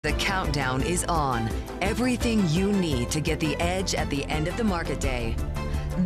The countdown is on. Everything you need to get the edge at the end of the market day.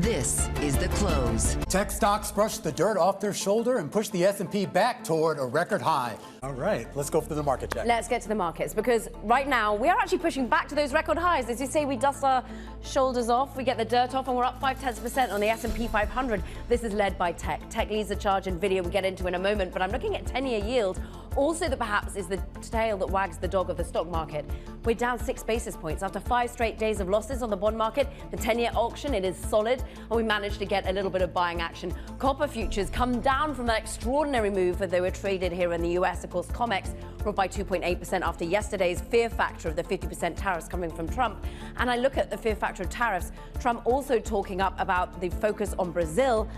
This is The Close. Tech stocks brushed the dirt off their shoulder and pushed the S&P back toward a record high. All right, let's go through the market check. Let's get to the markets, because right now we are actually pushing back to those record highs. As you say, we dust our shoulders off, we get the dirt off, and we're up 0.5% on the S&P 500. This is led by tech. Tech leads the charge, NVIDIA we'll get into in a moment, but I'm looking at 10-year yield. Also, that perhaps is the tail that wags the dog of the stock market. We're down 6 basis points after 5 straight days of losses on the bond market. The 10-year auction, it is solid, and we managed to get a little bit of buying action. Copper futures come down from that extraordinary move that they were traded here in the US. Of course, COMEX were up by 2.8% after yesterday's fear factor of the 50% tariffs coming from Trump. And I look at the fear factor of tariffs, Trump also talking up about the focus on Brazil.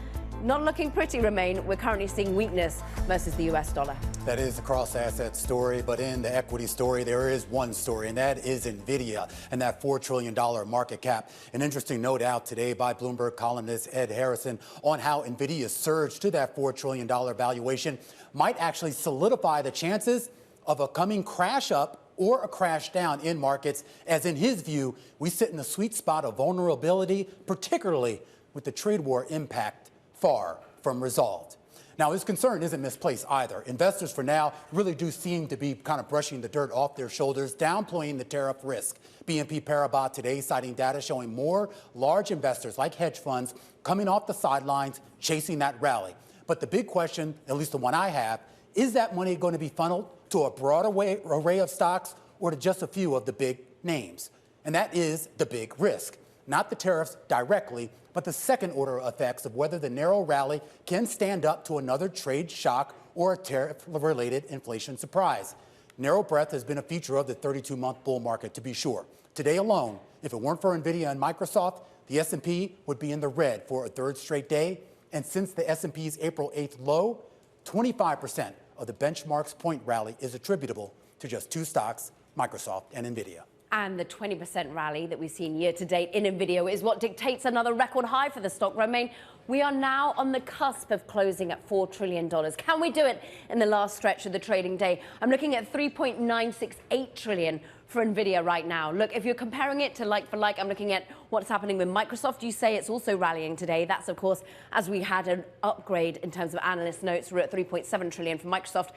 Not looking pretty, Romain. We're currently seeing weakness versus the US dollar. That is the cross-asset story, but in the equity story, there is one story, and that is NVIDIA and that $4 trillion market cap. An interesting note out today by Bloomberg columnist Ed Harrison on how NVIDIA's surge to that $4 trillion valuation might actually solidify the chances of a coming crash up or a crash down in markets, as in his view, we sit in the sweet spot of vulnerability, particularly with the trade war impact far from resolved. Now, his concern isn't misplaced either. Investors, for now, really do seem to be kind of brushing the dirt off their shoulders, downplaying the tariff risk. BNP Paribas today citing data showing more large investors like hedge funds coming off the sidelines, chasing that rally. But the big question, at least the one I have, is that money going to be funneled to a broad array of stocks or to just a few of the big names? And that is the big risk. Not the tariffs directly, but the second-order effects of whether the narrow rally can stand up to another trade shock or a tariff-related inflation surprise. Narrow breadth has been a feature of the 32-month bull market, to be sure. Today alone, if it weren't for NVIDIA and Microsoft, the S&P would be in the red for a third straight day. And since the S&P's April 8th low, 25% of the benchmark's point rally is attributable to just two stocks, Microsoft and NVIDIA. And the 20% rally that we've seen year to date in NVIDIA is what dictates another record high for the stock. Romain, we are now on the cusp of closing at $4 trillion. Can we do it in the last stretch of the trading day? I'm looking at $3.968 trillion for NVIDIA right now. Look, if you're comparing it to like for like, I'm looking at what's happening with Microsoft. You say it's also rallying today. That's, of course, as we had an upgrade in terms of analyst notes. We're at $3.7 trillion for Microsoft.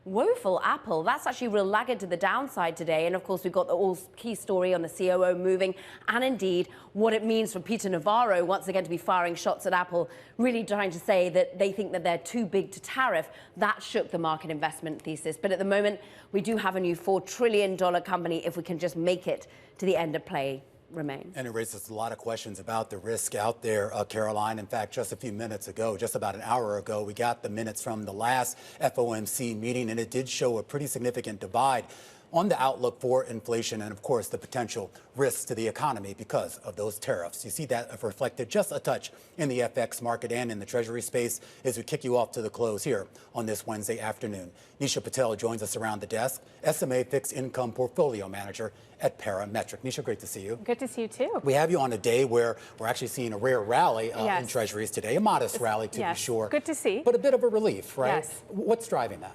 Woeful Apple. That's actually real laggard to the downside today. And of course, we've got the all-key story on the COO moving, and indeed what it means for Peter Navarro once again to be firing shots at Apple, really trying to say that they think that they're too big to tariff. That shook the market investment thesis. But at the moment, we do have a new $4 trillion company if we can just make it to the end of play. Remains. And it raises a lot of questions about the risk out there, Caroline. In fact, just a few minutes ago, just about an hour ago, we got the minutes from the last FOMC meeting, and it did show a pretty significant divide on the outlook for inflation and, of course, the potential risks to the economy because of those tariffs. You see that reflected just a touch in the FX market and in the Treasury space as we kick you off to the close here on this Wednesday afternoon. Nisha Patel joins us around the desk, SMA Fixed Income Portfolio Manager at Parametric. Nisha, great to see you. Good to see you, too. We have you on a day where we're actually seeing a rare rally yes. in Treasuries today, a modest rally to yes. be sure. Good to see. But a bit of a relief, right? Yes. What's driving that?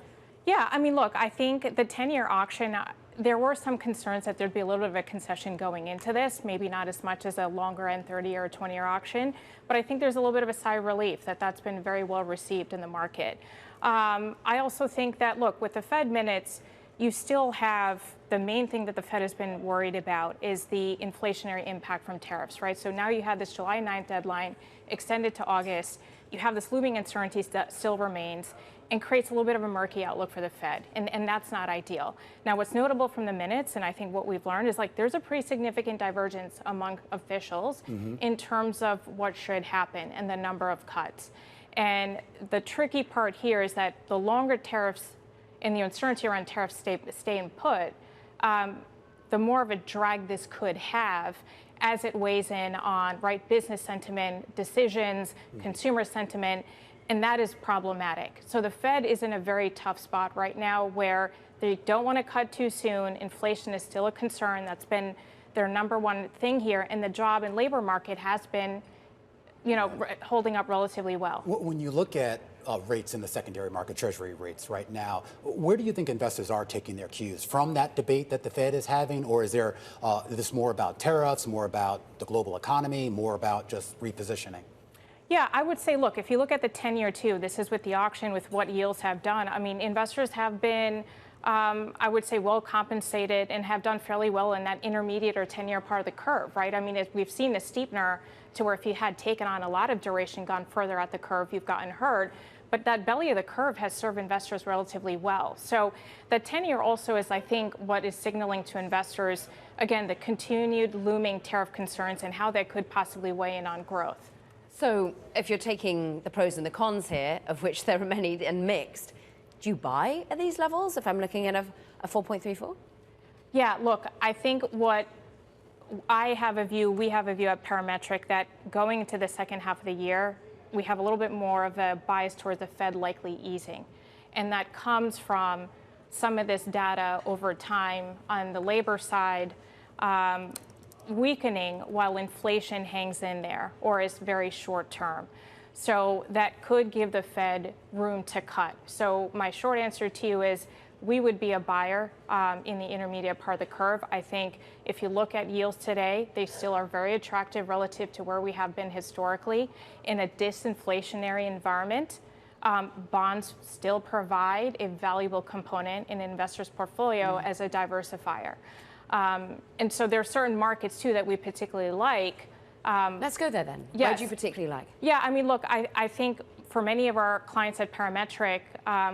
Yeah, I mean, look, I think the 10-year auction, there were some concerns that there'd be a little bit of a concession going into this, maybe not as much as a longer end 30-year or 20-year auction, but I think there's a little bit of a sigh of relief that that's been very well received in the market. I also think that, look, with the Fed minutes, you still have the main thing that the Fed has been worried about is the inflationary impact from tariffs, right? So now you have this July 9th deadline extended to August. You have this looming uncertainty that still remains and creates a little bit of a murky outlook for the Fed, and that's not ideal. Now, what's notable from the minutes, and I think what we've learned, is like there's a pretty significant divergence among officials in terms of what should happen and the number of cuts. And the tricky part here is that the longer tariffs and the uncertainty around tariffs stay in put, the more of a drag this could have as it weighs in on business sentiment, decisions, consumer sentiment, and that is problematic. So the Fed is in a very tough spot right now where they don't want to cut too soon. Inflation is still a concern. That's been their number one thing here, and the job and labor market has been, holding up relatively well. When you look at rates in the secondary market, Treasury rates right now. Where do you think investors are taking their cues? From that debate that the Fed is having, or is this more about tariffs, more about the global economy, more about just repositioning? Yeah, I would say, look, if you look at the 10-year too, this is with the auction, with what yields have done. I mean, investors have been, I would say, well compensated and have done fairly well in that intermediate or 10-year part of the curve, right? I mean, we've seen a steepener to where if you had taken on a lot of duration, gone further out the curve, you've gotten hurt. But that belly of the curve has served investors relatively well. So the 10-year also is, I think, what is signaling to investors, again, the continued looming tariff concerns and how that could possibly weigh in on growth. So if you're taking the pros and the cons here, of which there are many and mixed, do you buy at these levels if I'm looking at a 4.34? Yeah, look, I think what we have a view at Parametric that going into the second half of the year, we have a little bit more of a bias towards the Fed likely easing. And that comes from some of this data over time on the labor side, weakening while inflation hangs in there or is very short term. So that could give the Fed room to cut. So my short answer to you is we would be a buyer in the intermediate part of the curve. I think if you look at yields today, they still are very attractive relative to where we have been historically. In a disinflationary environment, bonds still provide a valuable component in an investor's portfolio as a diversifier. And so there are certain markets, too, that we particularly like. Let's go there, then. Yes. What do you particularly like? Yeah, I mean, look, I think for many of our clients at Parametric,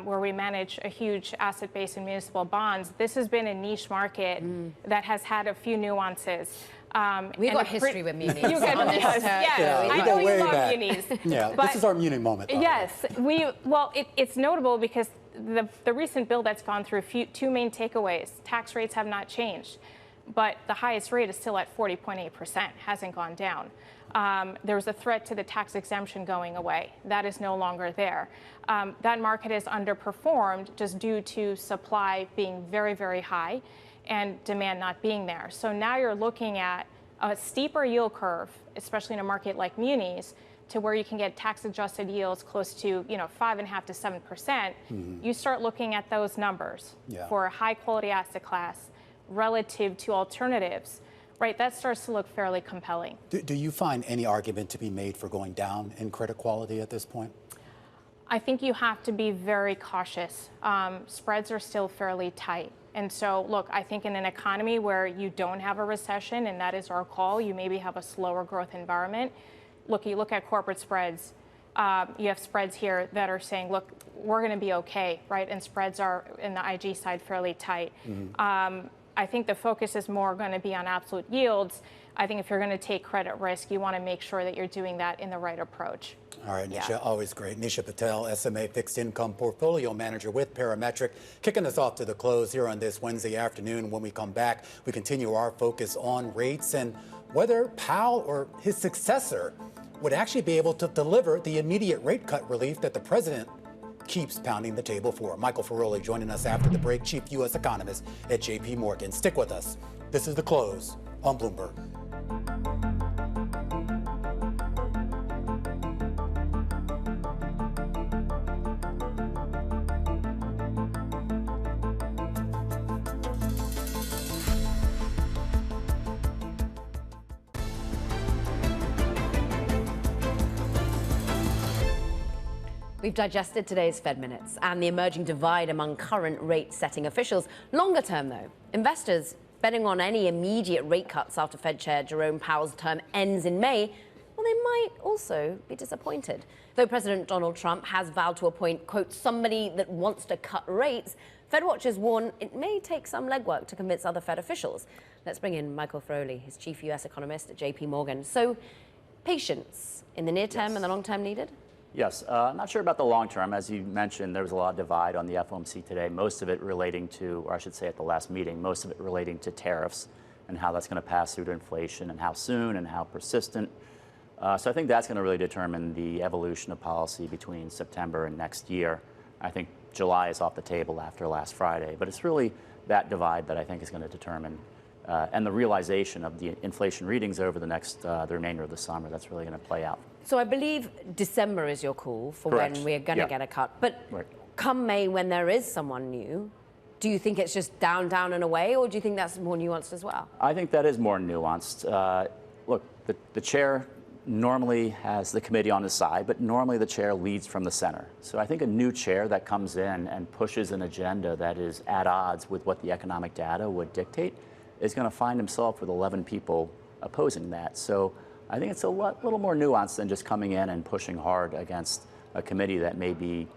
where we manage a huge asset base in municipal bonds, this has been a niche market that has had a few nuances. We've got history with munis. You guys, on this, yes, I know you love munis. Yeah, but this is our muni moment. Yes, it's notable because the recent bill that's gone through, two main takeaways. Tax rates have not changed, but the highest rate is still at 40.8%, hasn't gone down. There was a threat to the tax exemption going away. That is no longer there. That market has underperformed just due to supply being very, very high and demand not being there. So now you're looking at a steeper yield curve, especially in a market like munis, to where you can get tax-adjusted yields close to 5.5% to 7%. You start looking at those numbers for a high-quality asset class relative to alternatives. Right, that starts to look fairly compelling. Do you find any argument to be made for going down in credit quality at this point? I think you have to be very cautious. Spreads are still fairly tight. And so, look, I think in an economy where you don't have a recession, and that is our call, you maybe have a slower growth environment. Look, you look at corporate spreads. You have spreads here that are saying, look, we're going to be okay, right? And spreads are, in the IG side, fairly tight. I think the focus is more going to be on absolute yields. I think if you're going to take credit risk, you want to make sure that you're doing that in the right approach. All right, Nisha, always great. Nisha Patel, SMA Fixed Income Portfolio Manager with Parametric, kicking us off to the close here on this Wednesday afternoon. When we come back, we continue our focus on rates and whether Powell or his successor would actually be able to deliver the immediate rate cut relief that the president keeps pounding the table for. Michael Ferroli joining us after the break, Chief U.S. Economist at J.P. Morgan. Stick with us. This is The Close on Bloomberg. We've digested today's Fed Minutes and the emerging divide among current rate-setting officials. Longer term, though, investors betting on any immediate rate cuts after Fed Chair Jerome Powell's term ends in May, well, they might also be disappointed. Though President Donald Trump has vowed to appoint, quote, somebody that wants to cut rates, Fed watchers warn it may take some legwork to convince other Fed officials. Let's bring in Michael Ferroli, his chief U.S. economist at J.P. Morgan. So, patience in the near term and the long term needed? Yes, not sure about the long term. As you mentioned, there was a lot of divide on the FOMC today, most of it relating to, or I should say at the last meeting, most of it relating to tariffs and how that's going to pass through to inflation and how soon and how persistent. So I think that's going to really determine the evolution of policy between September and next year. I think July is off the table after last Friday, but it's really that divide that I think is going to determine and the realization of the inflation readings over the remainder of the summer. That's really going to play out. So I believe December is your call for Correct. when we're going to get a cut. But come May, when there is someone new, do you think it's just down, down and away, or do you think that's more nuanced as well? I think that is more nuanced. Look, the chair normally has the committee on his side, but normally the chair leads from the center. So I think a new chair that comes in and pushes an agenda that is at odds with what the economic data would dictate is going to find himself with 11 people opposing that. So I think it's a little more nuanced than just coming in and pushing hard against a committee that may be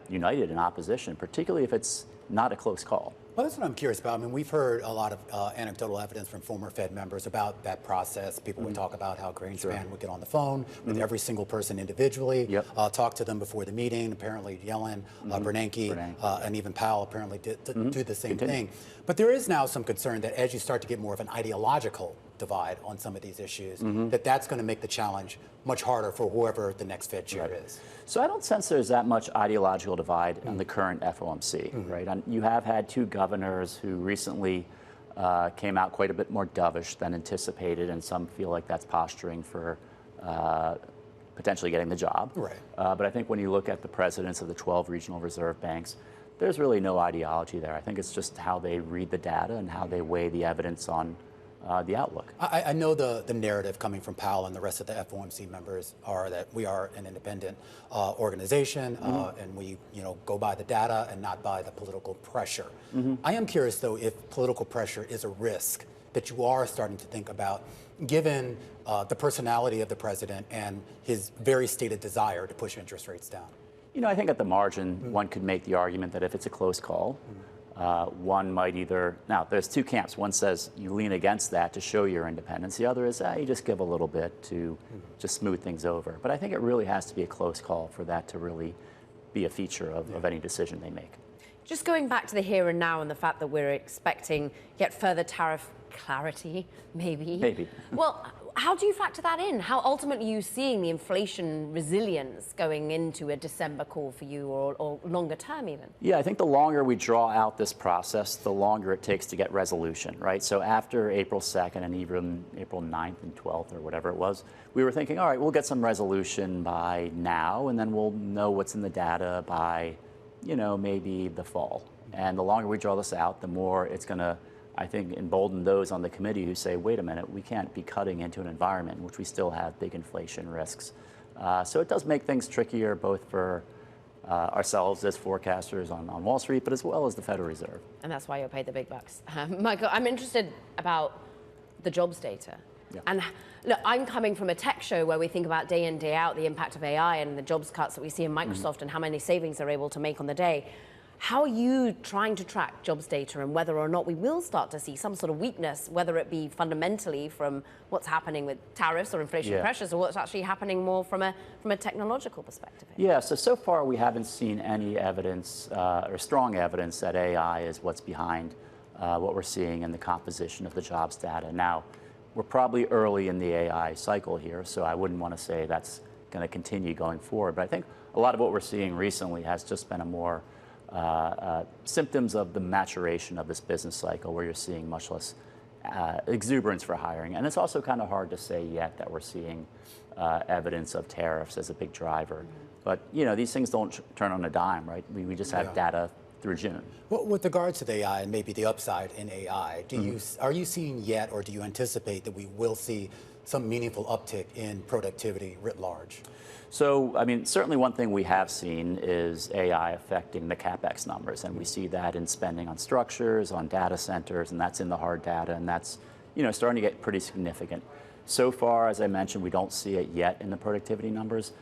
united in opposition, particularly if it's not a close call. Well, that's what I'm curious about. I mean, we've heard a lot of anecdotal evidence from former Fed members about that process. People would talk about how Greenspan would get on the phone with every single person individually, talk to them before the meeting. Apparently, Yellen, Bernanke, and even Powell apparently did do the same thing. But there is now some concern that as you start to get more of an ideological divide on some of these issues, that's going to make the challenge much harder for whoever the next Fed chair is. So I don't sense there's that much ideological divide in the current FOMC, right? And you have had two governors who recently came out quite a bit more dovish than anticipated, and some feel like that's posturing for potentially getting the job. Right. But I think when you look at the presidents of the 12 regional reserve banks, there's really no ideology there. I think it's just how they read the data and how they weigh the evidence on the outlook. I know the narrative coming from Powell and the rest of the FOMC members are that we are an independent organization and we go by the data and not by the political pressure. I am curious, though, if political pressure is a risk that you are starting to think about, given the personality of the president and his very stated desire to push interest rates down. I think at the margin, one could make the argument that if it's a close call, one might now there's two camps. One says you lean against that to show your independence. The other is you just give a little bit to just smooth things over. But I think it really has to be a close call for that to really be a feature of any decision they make. Just going back to the here and now and the fact that we're expecting yet further tariff clarity, maybe. Maybe. Well, how do you factor that in? How ultimately are you seeing the inflation resilience going into a December call for you or longer term even? Yeah, I think the longer we draw out this process, the longer it takes to get resolution, right? So after April 2nd and even April 9th and 12th or whatever it was, we were thinking, all right, we'll get some resolution by now and then we'll know what's in the data by, maybe the fall. And the longer we draw this out, the more it's going to, I think, embolden those on the committee who say, wait a minute, we can't be cutting into an environment in which we still have big inflation risks. So it does make things trickier both for ourselves as forecasters on Wall Street, but as well as the Federal Reserve. And that's why you're paid the big bucks. Michael, I'm interested about the jobs data. Yeah. And look, I'm coming from a tech show where we think about day in, day out, the impact of AI and the jobs cuts that we see in Microsoft and how many savings they're able to make on the day. How are you trying to track jobs data and whether or not we will start to see some sort of weakness, whether it be fundamentally from what's happening with tariffs or inflation pressures or what's actually happening more from a technological perspective? Yeah, so far we haven't seen any evidence or strong evidence that AI is what's behind what we're seeing in the composition of the jobs data. Now, we're probably early in the AI cycle here, so I wouldn't want to say that's going to continue going forward. But I think a lot of what we're seeing recently has just been a more symptoms of the maturation of this business cycle where you're seeing much less exuberance for hiring. And it's also kind of hard to say yet that we're seeing evidence of tariffs as a big driver. But, these things don't turn on a dime, right? We just have data through June. Well, with regards to the AI and maybe the upside in AI, are you seeing yet or do you anticipate that we will see some meaningful uptick in productivity writ large? So, certainly one thing we have seen is AI affecting the CapEx numbers, and we see that in spending on structures, on data centers, and that's in the hard data, and that's, starting to get pretty significant. So far, as I mentioned, we don't see it yet in the productivity numbers.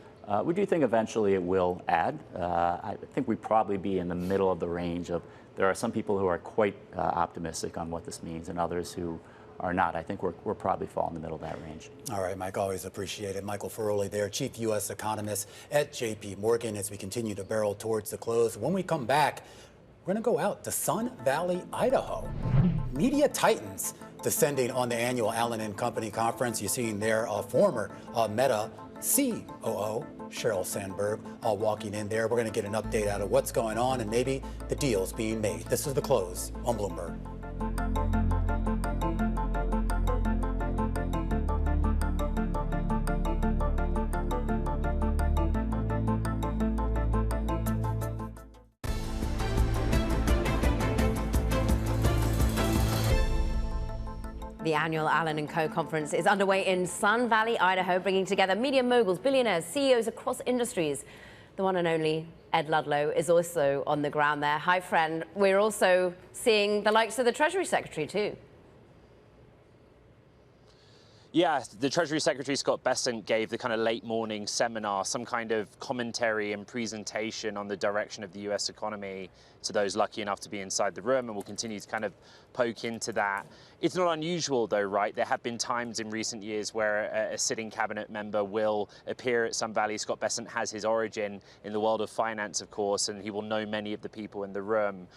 We do think eventually it will add. I think we'd probably be in the middle of the range of, there are some people who are quite optimistic on what this means and others who are not. I think we're probably fall in the middle of that range. All right, Mike, always appreciate it. Michael Feroli there, Chief U.S. Economist at J.P. Morgan, as we continue to barrel towards the close. When we come back, we're going to go out to Sun Valley, Idaho. Media titans descending on the annual Allen & Company conference. You're seeing there former Meta COO Sheryl Sandberg walking in there. We're going to get an update out of what's going on and maybe the deals being made. This is The Close on Bloomberg. The annual Allen & Co. conference is underway in Sun Valley, Idaho, bringing together media moguls, billionaires, CEOs across industries. The one and only Ed Ludlow is also on the ground there. Hi, friend. We're also seeing the likes of the Treasury Secretary, too. Yeah, the Treasury Secretary, Scott Bessent, gave the kind of late morning seminar, some kind of commentary and presentation on the direction of the US economy to those lucky enough to be inside the room, and we'll continue to kind of poke into that. It's not unusual though, right? There have been times in recent years where a sitting cabinet member will appear at Sun Valley. Scott Bessent has his origin in the world of finance, of course, and he will know many of the people in the room.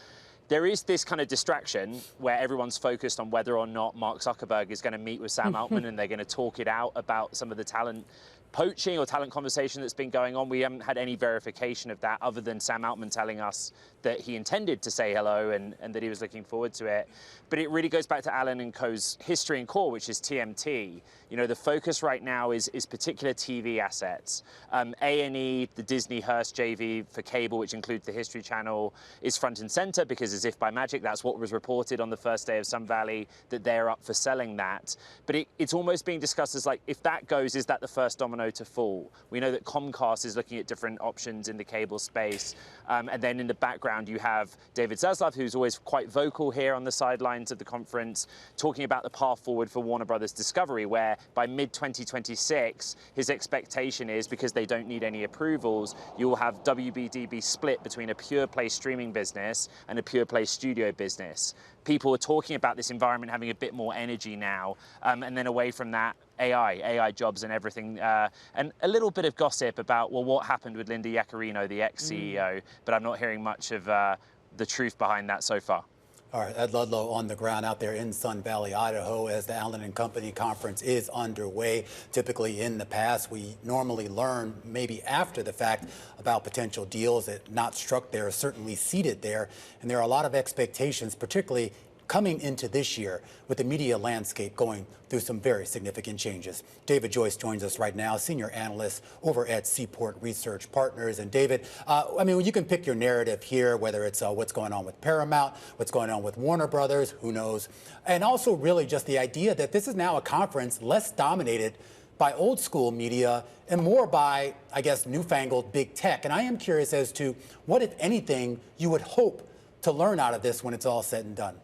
There is this kind of distraction where everyone's focused on whether or not Mark Zuckerberg is going to meet with Sam Altman and they're going to talk it out about some of the talent poaching or talent conversation that's been going on. We haven't had any verification of that other than Sam Altman telling us that he intended to say hello and that he was looking forward to it. But it really goes back to Allen & Co.'s history and core, which is TMT. You know, the focus right now is particular TV assets. A&E, the Disney Hearst JV for cable, which includes the History Channel, is front and center because as if by magic, that's what was reported on the first day of Sun Valley, that they're up for selling that. But it's almost being discussed as like, if that goes, is that the first domino to fall? We know that Comcast is looking at different options in the cable space. And then in the background, you have David Zaslav, who's always quite vocal here on the sidelines of the conference, talking about the path forward for Warner Brothers Discovery, where by mid-2026, his expectation is, because they don't need any approvals, you will have WBD split between a pure play streaming business and a pure play studio business. People are talking about this environment having a bit more energy now, and then away from that, AI jobs and everything, and a little bit of gossip about, well, what happened with Linda Yaccarino, the ex-CEO, but I'm not hearing much of the truth behind that so far. All right, Ed Ludlow on the ground out there in Sun Valley, Idaho, as the Allen & Company conference is underway. Typically in the past, we normally learn maybe after the fact about potential deals that not struck there, certainly seated there. And there are a lot of expectations, particularly coming into this year with the media landscape going through some very significant changes. David Joyce joins us right now, senior analyst over at Seaport Research Partners. And David, I mean, you can pick your narrative here, whether it's what's going on with Paramount, what's going on with Warner Brothers, who knows, and also really just the idea that this is now a conference less dominated by old school media and more by, I guess, newfangled big tech. And I am curious as to what, if anything, you would hope to learn out of this when it's all said and done.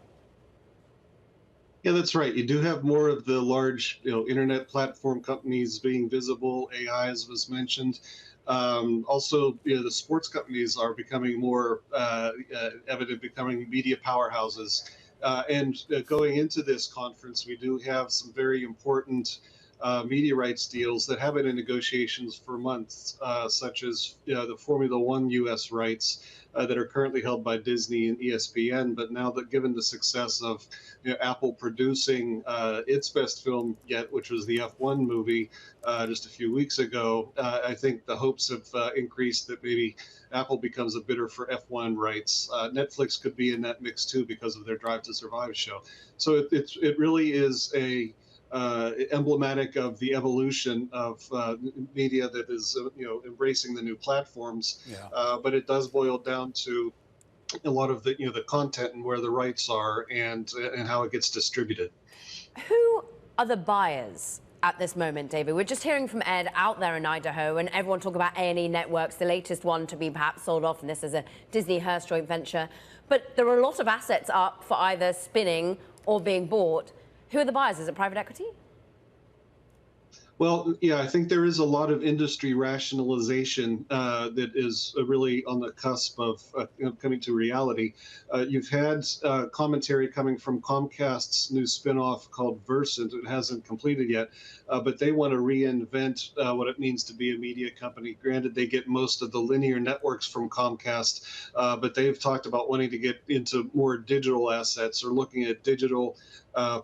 Yeah, that's right. You do have more of the large, internet platform companies being visible. AI, as was mentioned. Also, the sports companies are becoming more evident, becoming media powerhouses. And going into this conference, we do have some very important media rights deals that have been in negotiations for months, such as the Formula One U.S. rights that are currently held by Disney and ESPN. But now that, given the success of Apple producing its best film yet, which was the F1 movie just a few weeks ago, I think the hopes have increased that maybe Apple becomes a bidder for F1 rights. Netflix could be in that mix too because of their Drive to Survive show. So it really is a emblematic of the evolution of media that is, embracing the new platforms. Yeah. But it does boil down to a lot of the, the content and where the rights are and how it gets distributed. Who are the buyers at this moment, David? We're just hearing from Ed out there in Idaho, and everyone talk about A&E Networks, the latest one to be perhaps sold off, and this is a Disney Hearst joint venture. But there are a lot of assets up for either spinning or being bought. Who are the buyers? Is it private equity? Well, yeah, I think there is a lot of industry rationalization that is really on the cusp of coming to reality. You've had commentary coming from Comcast's new spinoff called Versant. It hasn't completed yet, but they want to reinvent what it means to be a media company. Granted, they get most of the linear networks from Comcast, but they've talked about wanting to get into more digital assets or looking at digital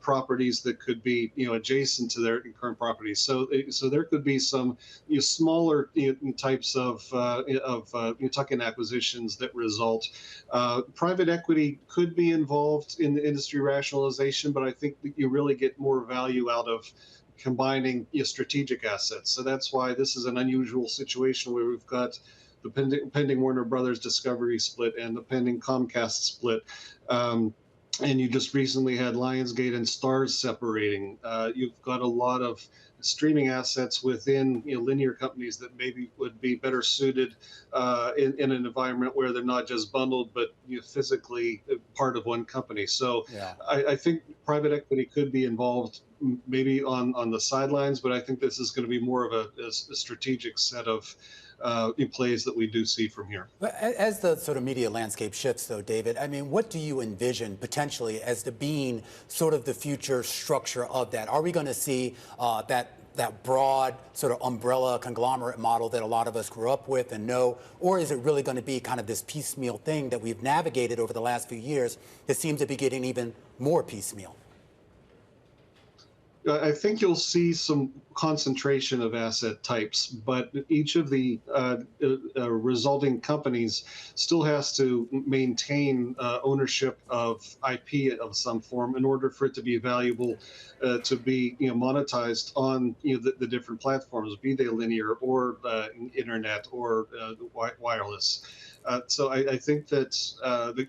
properties that could be, adjacent to their current properties. So there could be some smaller types of tuck-in acquisitions that result. Private equity could be involved in the industry rationalization, but I think that you really get more value out of combining strategic assets. So that's why this is an unusual situation where we've got the pending Warner Brothers Discovery split and the pending Comcast split. and you just recently had Lionsgate and Starz separating. You've got a lot of streaming assets within linear companies that maybe would be better suited in an environment where they're not just bundled, but physically part of one company. So Yeah. I think private equity could be involved maybe on the sidelines, but I think this is going to be more of a strategic set of plays that we do see from here. But as the sort of media landscape shifts, though, David, I mean, what do you envision potentially as the being sort of the future structure of that? Are we going to see that broad sort of umbrella conglomerate model that a lot of us grew up with and know, or is it really going to be kind of this piecemeal thing that we've navigated over the last few years that seems to be getting even more piecemeal? I think you'll see some concentration of asset types, but each of the resulting companies still has to maintain ownership of IP of some form in order for it to be valuable, to be monetized on the different platforms, be they linear or internet or wireless. So I think that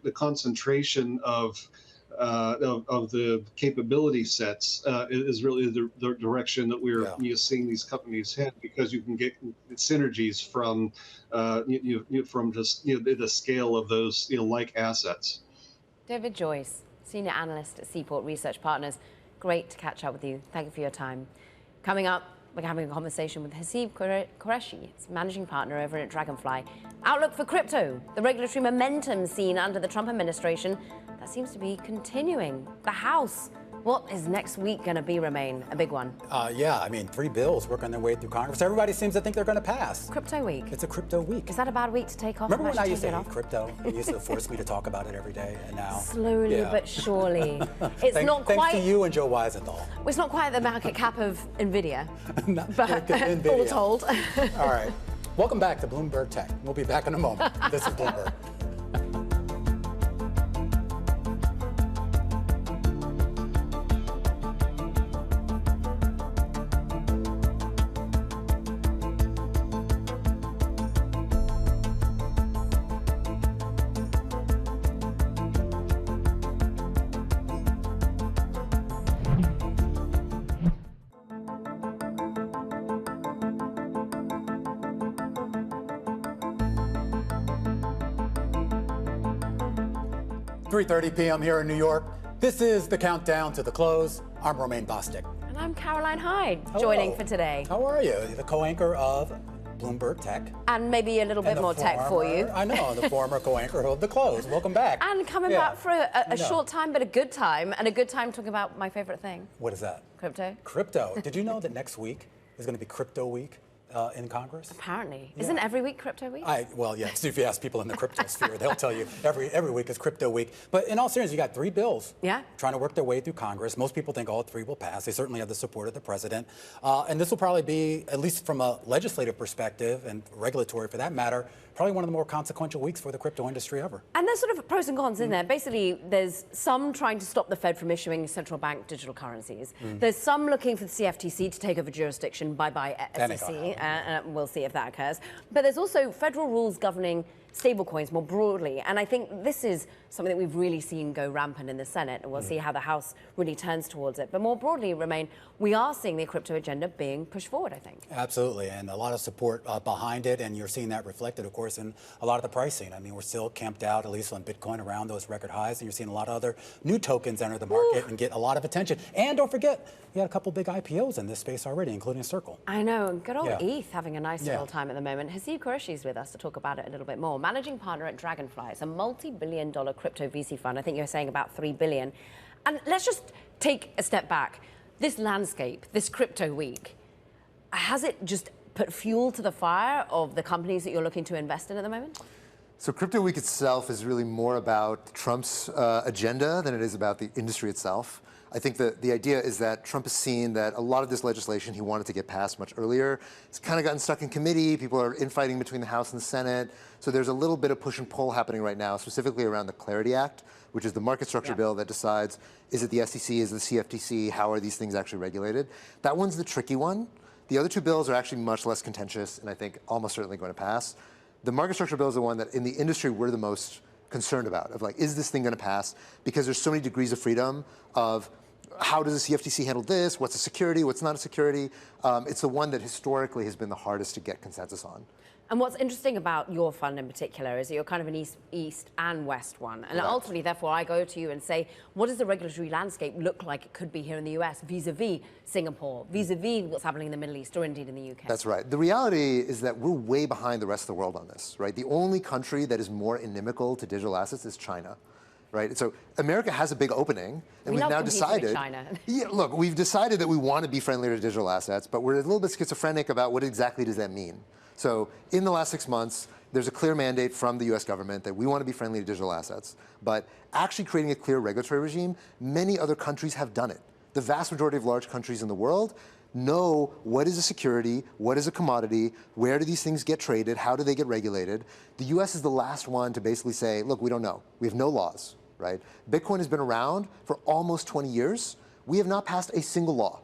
the concentration of the capability sets is really the direction that we're seeing these companies head, because you can get synergies from from just the scale of those like assets. David Joyce, Senior Analyst at Seaport Research Partners. Great to catch up with you. Thank you for your time. Coming up, we're having a conversation with Haseeb Qureshi, Managing Partner over at Dragonfly. Outlook for crypto, the regulatory momentum seen under the Trump administration, that seems to be continuing. The House, what is next week going to be, Romain? A big one. Yeah, I mean, 3 bills working their way through Congress. Everybody seems to think they're going to pass. Crypto week. It's a crypto week. Is that a bad week to take off? Remember when I used to hate crypto? You used to force me to talk about it every day, and now... Slowly but surely. It's not quite... Thanks to you and Joe Weisenthal. Well, it's not quite the market cap of NVIDIA, but NVIDIA. all told. All right. Welcome back to Bloomberg Tech. We'll be back in a moment. This is Bloomberg. .30 p.m. here in New York. This is the countdown to the close. I'm Romain Bostick. And I'm Caroline Hyde, Hello. joining for today. How are you? The co-anchor of Bloomberg Tech. And maybe a little bit more tech for you. I know, the former co-anchor of The Close. Welcome back. And coming back for a short time, but a good time, and a good time talking about my favorite thing. What is that? Crypto. Crypto. Did you know that next week is going to be Crypto Week in Congress? Apparently. Isn't every week Crypto Week? Well, yes. If you ask people in the crypto sphere, they'll tell you every week is Crypto Week. But in all seriousness, you got 3 bills trying to work their way through Congress. Most people think all 3 will pass. They certainly have the support of the president. And this will probably be, at least from a legislative perspective and regulatory for that matter, probably one of the more consequential weeks for the crypto industry ever. And there's sort of pros and cons in there. Basically, there's some trying to stop the Fed from issuing central bank digital currencies. There's some looking for the CFTC to take over jurisdiction. Bye-bye SEC. And we'll see if that occurs. But there's also federal rules governing stablecoins more broadly. And I think this is something that we've really seen go rampant in the Senate, and we'll see how the House really turns towards it. But more broadly, Romain, we are seeing the crypto agenda being pushed forward, I think. Absolutely, and a lot of support behind it, and you're seeing that reflected, of course, in a lot of the pricing. I mean, we're still camped out, at least on Bitcoin, around those record highs, and you're seeing a lot of other new tokens enter the market and get a lot of attention. And don't forget, we had a couple big IPOs in this space already, including Circle. I know, and good old ETH having a nice little time at the moment. Haseeb Qureshi is with us to talk about it a little bit more. Managing partner at Dragonfly. It's a multi-billion-dollar crypto VC fund. I think you're saying about $3 billion. And let's just take a step back. This landscape, this crypto week, has it just put fuel to the fire of the companies that you're looking to invest in at the moment? So Crypto Week itself is really more about Trump's agenda than it is about the industry itself. I think the idea is that Trump has seen that a lot of this legislation he wanted to get passed much earlier. It's kind of gotten stuck in committee. People are infighting between the House and the Senate. So there's a little bit of push and pull happening right now, specifically around the Clarity Act, which is the market structure bill that decides, is it the SEC, is it the CFTC, how are these things actually regulated? That one's the tricky one. The other 2 bills are actually much less contentious and I think almost certainly going to pass. The market structure bill is the one that in the industry we're the most concerned about, of like, is this thing going to pass? Because there's so many degrees of freedom of how does the CFTC handle this? What's a security? What's not a security? It's the one that historically has been the hardest to get consensus on. And what's interesting about your fund in particular is that you're kind of an East and West one. And ultimately, therefore, I go to you and say, what does the regulatory landscape look like it could be here in the US vis-a-vis Singapore, vis-a-vis what's happening in the Middle East or indeed in the UK? That's right. The reality is that we're way behind the rest of the world on this, right? The only country that is more inimical to digital assets is China. Right, so America has a big opening, and we've now decided. China. Yeah, look, we've decided that we want to be friendlier to digital assets, but we're a little bit schizophrenic about what exactly does that mean. So, in the last 6 months, there's a clear mandate from the U.S. government that we want to be friendly to digital assets, but actually creating a clear regulatory regime, many other countries have done it. The vast majority of large countries in the world know what is a security, what is a commodity, where do these things get traded, how do they get regulated. The U.S. is the last one to basically say, look, we don't know. We have no laws. Right? Bitcoin has been around for almost 20 years. We have not passed a single law.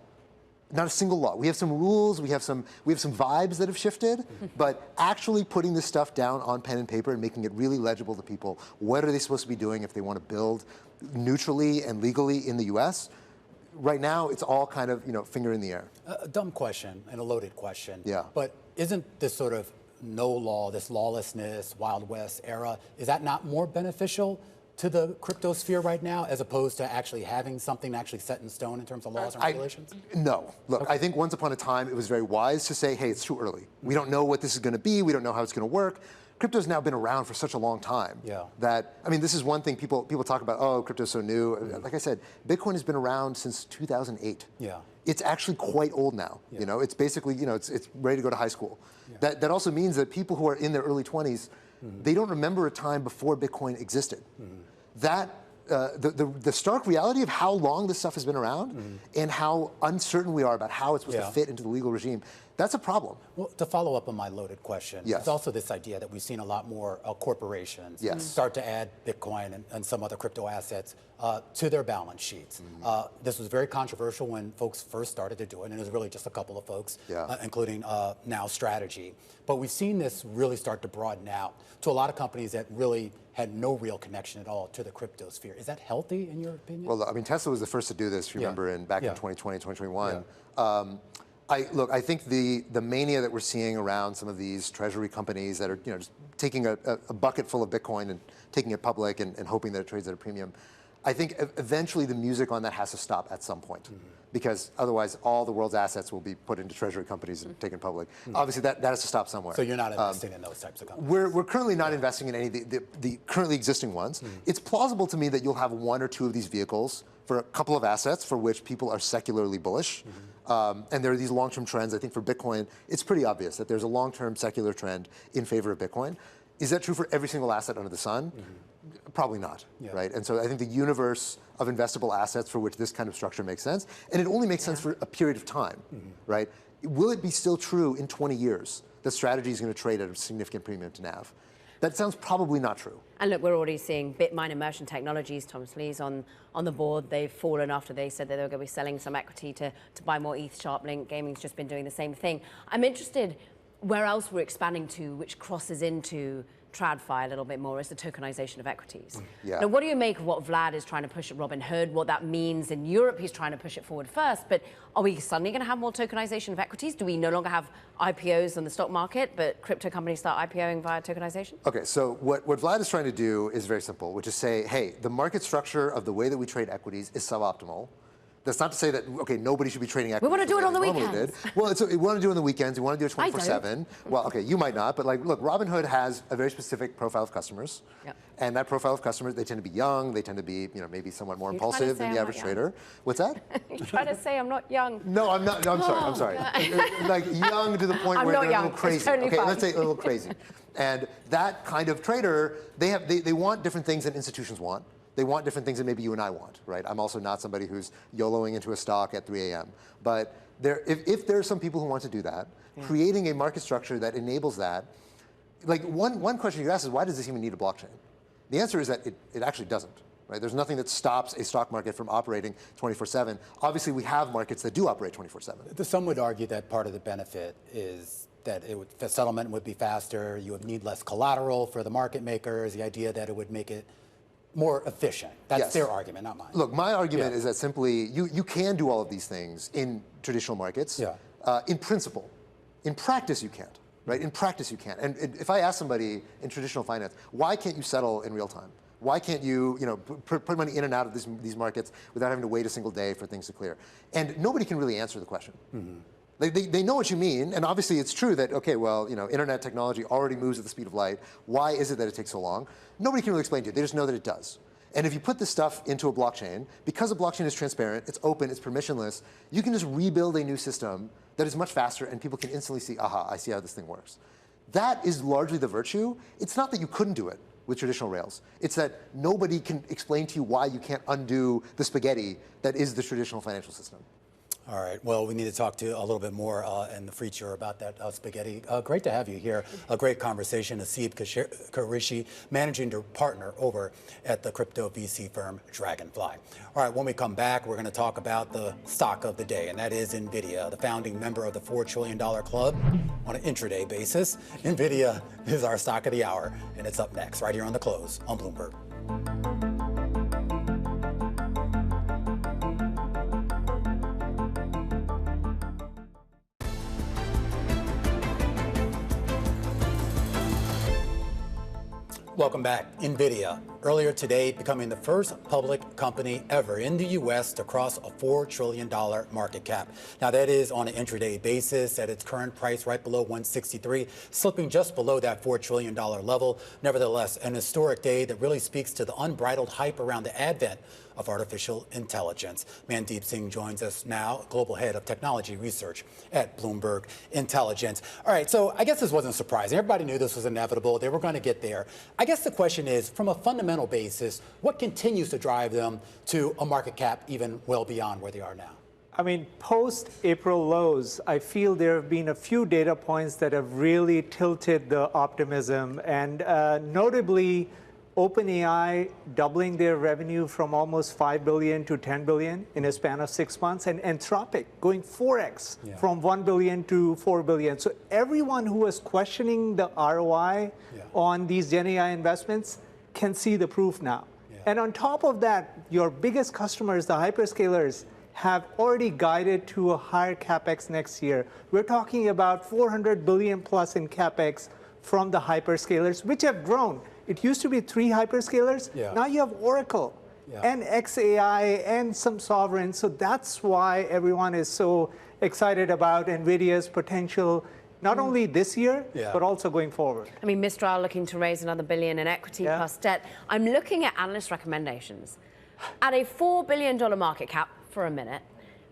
Not a single law. We have some rules, we have some vibes that have shifted, but actually putting this stuff down on pen and paper and making it really legible to people, what are they supposed to be doing if they want to build neutrally and legally in the US? Right now, it's all kind of, finger in the air. A dumb question and a loaded question. Yeah. But isn't this sort of no law, this lawlessness, Wild West era, is that not more beneficial to the crypto sphere right now, as opposed to actually having something actually set in stone in terms of laws and regulations? No. Look, okay. I think once upon a time, it was very wise to say, hey, it's too early. We don't know what this is going to be. We don't know how it's going to work. Crypto's now been around for such a long time that, this is one thing people talk about, oh, crypto's so new. Like I said, Bitcoin has been around since 2008. Yeah. It's actually quite old now. Yeah. It's basically, it's ready to go to high school. Yeah. That also means that people who are in their early 20s, they don't remember a time before Bitcoin existed. That the stark reality of how long this stuff has been around and how uncertain we are about how it's supposed to fit into the legal regime, that's a problem. Well, to follow up on my loaded question, there's also this idea that we've seen a lot more corporations start to add Bitcoin and some other crypto assets to their balance sheets. This was very controversial when folks first started to do it, and it was really just a couple of folks, including now Strategy. But we've seen this really start to broaden out to a lot of companies that really had no real connection at all to the crypto sphere. Is that healthy in your opinion? Well, Tesla was the first to do this, remember, back in 2020, 2021. I think the mania that we're seeing around some of these treasury companies that are just taking a bucket full of Bitcoin and taking it public and hoping that it trades at a premium, I think eventually the music on that has to stop at some point. Because otherwise all the world's assets will be put into treasury companies and taken public. Obviously that has to stop somewhere. So you're not investing in those types of companies? We're currently not investing in any of the currently existing ones. It's plausible to me that you'll have one or two of these vehicles for a couple of assets for which people are secularly bullish. And there are these long-term trends. I think for Bitcoin, it's pretty obvious that there's a long-term secular trend in favor of Bitcoin. Is that true for every single asset under the sun? Probably not, right? And so I think the universe of investable assets for which this kind of structure makes sense, and it only makes sense for a period of time, right? Will it be still true in 20 years that Strategy is going to trade at a significant premium to NAV? That sounds probably not true. And look, we're already seeing Bitmine Immersion Technologies, Thomas Lee's on the board. They've fallen after they said that they were going to be selling some equity to buy more ETH. SharpLink Gaming's just been doing the same thing. I'm interested where else we're expanding to, which crosses into TradFi a little bit more, is the tokenization of equities. Now, what do you make of what Vlad is trying to push at Robinhood, what that means in Europe? He's trying to push it forward first, but are we suddenly going to have more tokenization of equities? Do we no longer have IPOs on the stock market, but crypto companies start IPOing via tokenization? Okay, so what Vlad is trying to do is very simple, which is say, hey, the market structure of the way that we trade equities is suboptimal. That's not to say that, okay, nobody should be trading equities. We want to do it on the weekends. Well, we want to do it on the weekends. We want to do it 24/7. Well, okay, you might not, but look, Robinhood has a very specific profile of customers. And that profile of customers, they tend to be young. They tend to be, maybe somewhat more impulsive than the average trader. What's that? You're trying to say I'm not young. No, I'm not. No, I'm sorry. Like young to the point where they're a little crazy. Totally okay, fine. let's say a little crazy. And that kind of trader, they want different things than institutions want. They want different things than maybe you and I want, right? I'm also not somebody who's YOLOing into a stock at 3 a.m. But if there are some people who want to do that, creating a market structure that enables that, like one question you ask is, why does this even need a blockchain? The answer is that it actually doesn't, right? There's nothing that stops a stock market from operating 24/7. Obviously, we have markets that do operate 24/7. Some would argue that part of the benefit is that the settlement would be faster, you would need less collateral for the market makers, the idea that it would make it more efficient. That's Yes. their argument, not mine. Look, my argument is that simply you can do all of these things in traditional markets. In principle. In practice, you can't. Right? In practice, you can't. And if I ask somebody in traditional finance, why can't you settle in real time? Why can't you, put money in and out of these markets without having to wait a single day for things to clear? And nobody can really answer the question. They know what you mean, and obviously it's true that, okay, well, internet technology already moves at the speed of light. Why is it that it takes so long? Nobody can really explain to you. They just know that it does. And if you put this stuff into a blockchain, because a blockchain is transparent, it's open, it's permissionless, you can just rebuild a new system that is much faster, and people can instantly see, aha, I see how this thing works. That is largely the virtue. It's not that you couldn't do it with traditional rails. It's that nobody can explain to you why you can't undo the spaghetti that is the traditional financial system. All right. Well, we need to talk to you a little bit more in the future about that spaghetti. Great to have you here. A great conversation. Asib Qureshi, managing partner over at the crypto VC firm Dragonfly. All right. When we come back, we're going to talk about the stock of the day, and that is NVIDIA, the founding member of the $4 trillion club on an intraday basis. NVIDIA is our stock of the hour, and it's up next right here on The Close on Bloomberg. Welcome back. NVIDIA, earlier today becoming the first public company ever in the U.S. to cross a $4 trillion market cap. Now, that is on an intraday basis at its current price right below 163, slipping just below that $4 trillion level. Nevertheless, an historic day that really speaks to the unbridled hype around the advent of artificial intelligence. Mandeep Singh joins us now, Global Head of Technology Research at Bloomberg Intelligence. All right, so I guess this wasn't surprising. Everybody knew this was inevitable. They were going to get there. I guess the question is, from a fundamental basis, what continues to drive them to a market cap even well beyond where they are now? I mean, post-April lows, I feel there have been a few data points that have really tilted the optimism, and notably, OpenAI doubling their revenue from almost $5 billion to $10 billion in a span of 6 months, and Anthropic going 4x from $1 billion to $4 billion. So everyone who was questioning the ROI on these GenAI investments can see the proof now. And on top of that, your biggest customers, the hyperscalers, have already guided to a higher CapEx next year. We're talking about $400 billion plus in CapEx from the hyperscalers, which have grown. It used to be 3 hyperscalers. Now you have Oracle and xAI and some sovereigns. So that's why everyone is so excited about NVIDIA's potential, not only this year, but also going forward. I mean, Mistral looking to raise another $1 billion in equity plus debt. I'm looking at analyst recommendations. At a $4 billion market cap for a minute,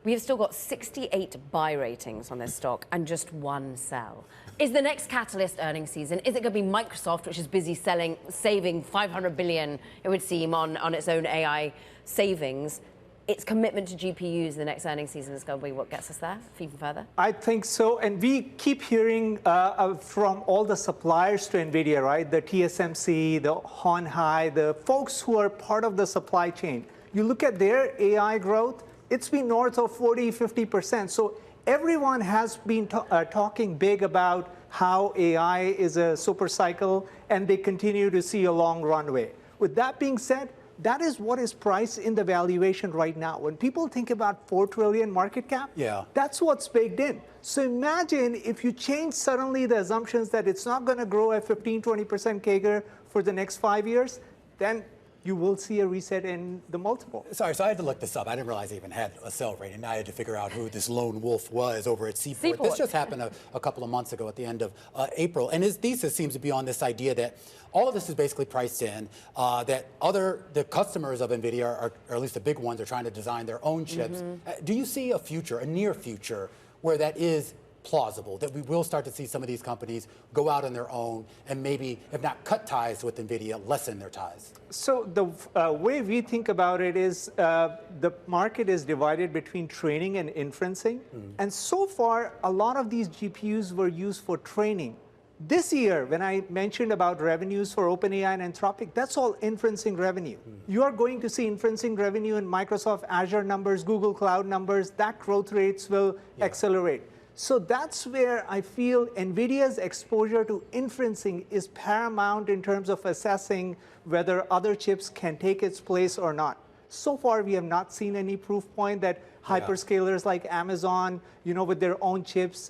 we've still got 68 buy ratings on this stock and just 1 sell. Is the next catalyst earnings season? Is it going to be Microsoft, which is busy saving $500 billion, it would seem, on its own AI savings? Its commitment to GPUs the next earnings season is going to be what gets us there, even further? I think so. And we keep hearing from all the suppliers to NVIDIA, right? The TSMC, the Hon Hai, the folks who are part of the supply chain. You look at their AI growth, it's been north of 40, 50%. So everyone has been talking big about how AI is a super cycle, and they continue to see a long runway. With that being said, that is what is priced in the valuation right now. When people think about $4 trillion market cap, that's what's baked in. So imagine if you change suddenly the assumptions that it's not going to grow at 15, 20% CAGR for the next 5 years, then you will see a reset in the multiple. Sorry, so I had to look this up. I didn't realize they even had a sell rating. Now I had to figure out who this lone wolf was over at Seaport. This just happened a couple of months ago at the end of April. And his thesis seems to be on this idea that all of this is basically priced in, that the customers of NVIDIA, or at least the big ones, are trying to design their own chips. Do you see a future, a near future, where that is plausible, that we will start to see some of these companies go out on their own and maybe, if not cut ties with NVIDIA, lessen their ties? So the way we think about it is the market is divided between training and inferencing. And so far, a lot of these GPUs were used for training. This year, when I mentioned about revenues for OpenAI and Anthropic, that's all inferencing revenue. You are going to see inferencing revenue in Microsoft Azure numbers, Google Cloud numbers. That growth rates will accelerate. So that's where I feel NVIDIA's exposure to inferencing is paramount in terms of assessing whether other chips can take its place or not. So far, we have not seen any proof point that hyperscalers like Amazon, with their own chips,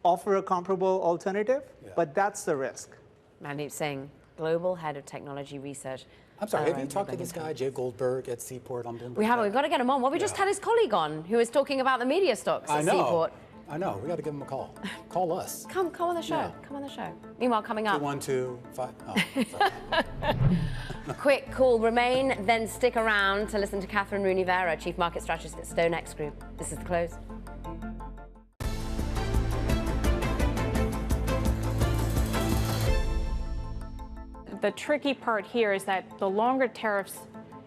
offer a comparable alternative, but that's the risk. Mandeep Singh, Global Head of Technology Research. I'm sorry, have you talked to this guy, Jay Goldberg at Seaport on Bloomberg? We haven't. We've got to get him on. Well, we just had his colleague on who was talking about the media stocks at Seaport. I know. We got to give him a call. Call us. Come on the show. Yeah. Come on the show. Meanwhile, coming up. 2125. Oh, sorry. Quick call. Remain, then stick around to listen to Catherine Rooney-Vera, Chief Market Strategist at StoneX Group. This is The Close. The tricky part here is that the longer tariffs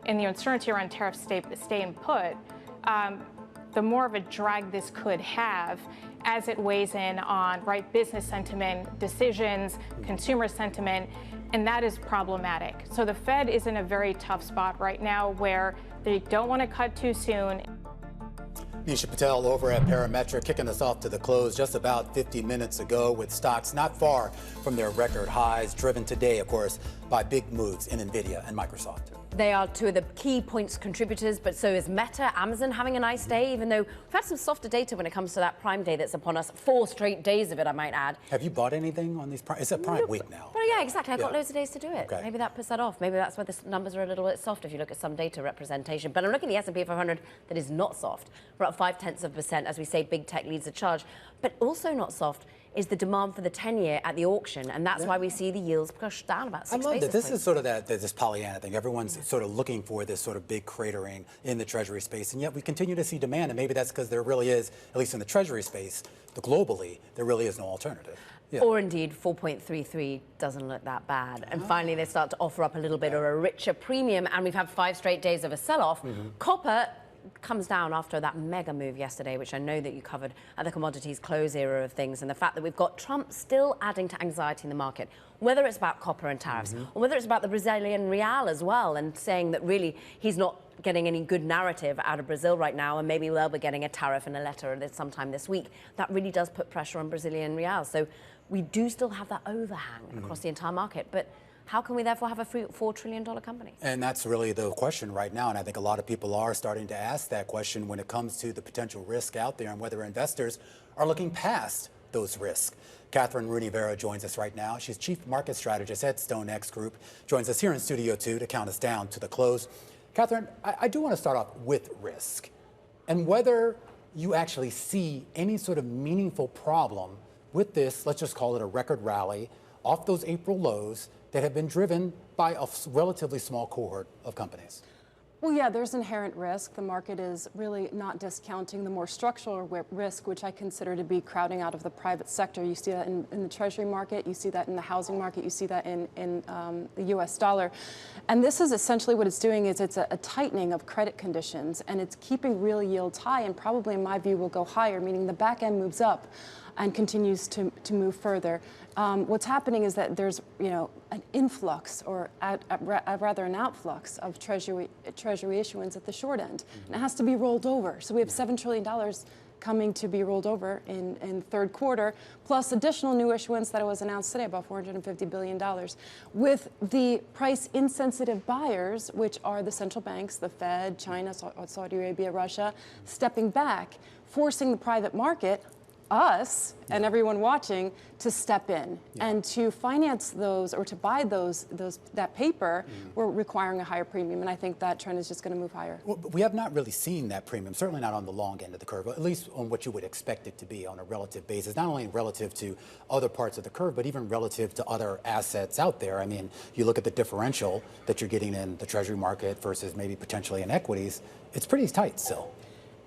and the uncertainty around tariffs stay in put, the more of a drag this could have as it weighs in on business sentiment, decisions, consumer sentiment, and that is problematic. So the Fed is in a very tough spot right now where they don't want to cut too soon. Nisha Patel over at Parametric kicking us off to the close just about 50 minutes ago with stocks not far from their record highs, driven today, of course, by big moves in NVIDIA and Microsoft. They are two of the key points contributors, but so is Meta, Amazon having a nice day, even though we've had some softer data when it comes to that Prime Day that's upon us. 4 straight days of it, I might add. Have you bought anything on these Prime? It's a Prime week now. But yeah, exactly. I've got loads of days to do it. Okay. Maybe that puts that off. Maybe that's why the numbers are a little bit soft if you look at some data representation. But I'm looking at the S&P 500 that is not soft. We're up 0.5%. As we say, big tech leads the charge. But also not soft is the demand for the 10-year at the auction, and that's why we see the yields push down about 6 basis points. I love that. This is sort of this Pollyanna thing. Everyone's sort of looking for this sort of big cratering in the Treasury space, and yet we continue to see demand, and maybe that's because there really is, at least in the Treasury space, globally, there really is no alternative. Yeah. Or indeed, 4.33 doesn't look that bad. And finally, they start to offer up a little bit of a richer premium, and we've had 5 straight days of a sell-off. Copper comes down after that mega move yesterday, which I know that you covered at the commodities close era of things, and the fact that we've got Trump still adding to anxiety in the market, whether it's about copper and tariffs, or whether it's about the Brazilian real as well, and saying that really he's not getting any good narrative out of Brazil right now, and maybe we'll be getting a tariff and a letter sometime this week. That really does put pressure on Brazilian real. So we do still have that overhang across the entire market, but how can we therefore have a $4 trillion company? And that's really the question right now, and I think a lot of people are starting to ask that question when it comes to the potential risk out there and whether investors are looking past those risks. Catherine Rooney-Vera joins us right now. She's Chief Market Strategist at StoneX Group, joins us here in Studio 2 to count us down to the close. Catherine, I do want to start off with risk and whether you actually see any sort of meaningful problem with this, let's just call it a record rally, off those April lows that have been driven by a relatively small cohort of companies. Well, yeah, there's inherent risk. The market is really not discounting the more structural risk, which I consider to be crowding out of the private sector. You see that in the Treasury market, you see that in the housing market, you see that in the US dollar. And this is essentially what it's doing is it's a tightening of credit conditions, and it's keeping real yields high, and probably, in my view, will go higher, meaning the back end moves up and continues to move further. What's happening is that there's, an influx or rather an outflux of treasury issuance at the short end. And it has to be rolled over. So we have $7 trillion coming to be rolled over in third quarter, plus additional new issuance that was announced today, about $450 billion, with the price-insensitive buyers, which are the central banks, the Fed, China, Saudi Arabia, Russia, stepping back, forcing the private market, us and everyone watching, to step in and to finance those or to buy that paper. We're requiring a higher premium, and I think that trend is just going to move higher. Well, but we have not really seen that premium, certainly not on the long end of the curve, at least on what you would expect it to be on a relative basis, not only relative to other parts of the curve, but even relative to other assets out there. I mean, you look at the differential that you're getting in the Treasury market versus maybe potentially in equities, it's pretty tight still.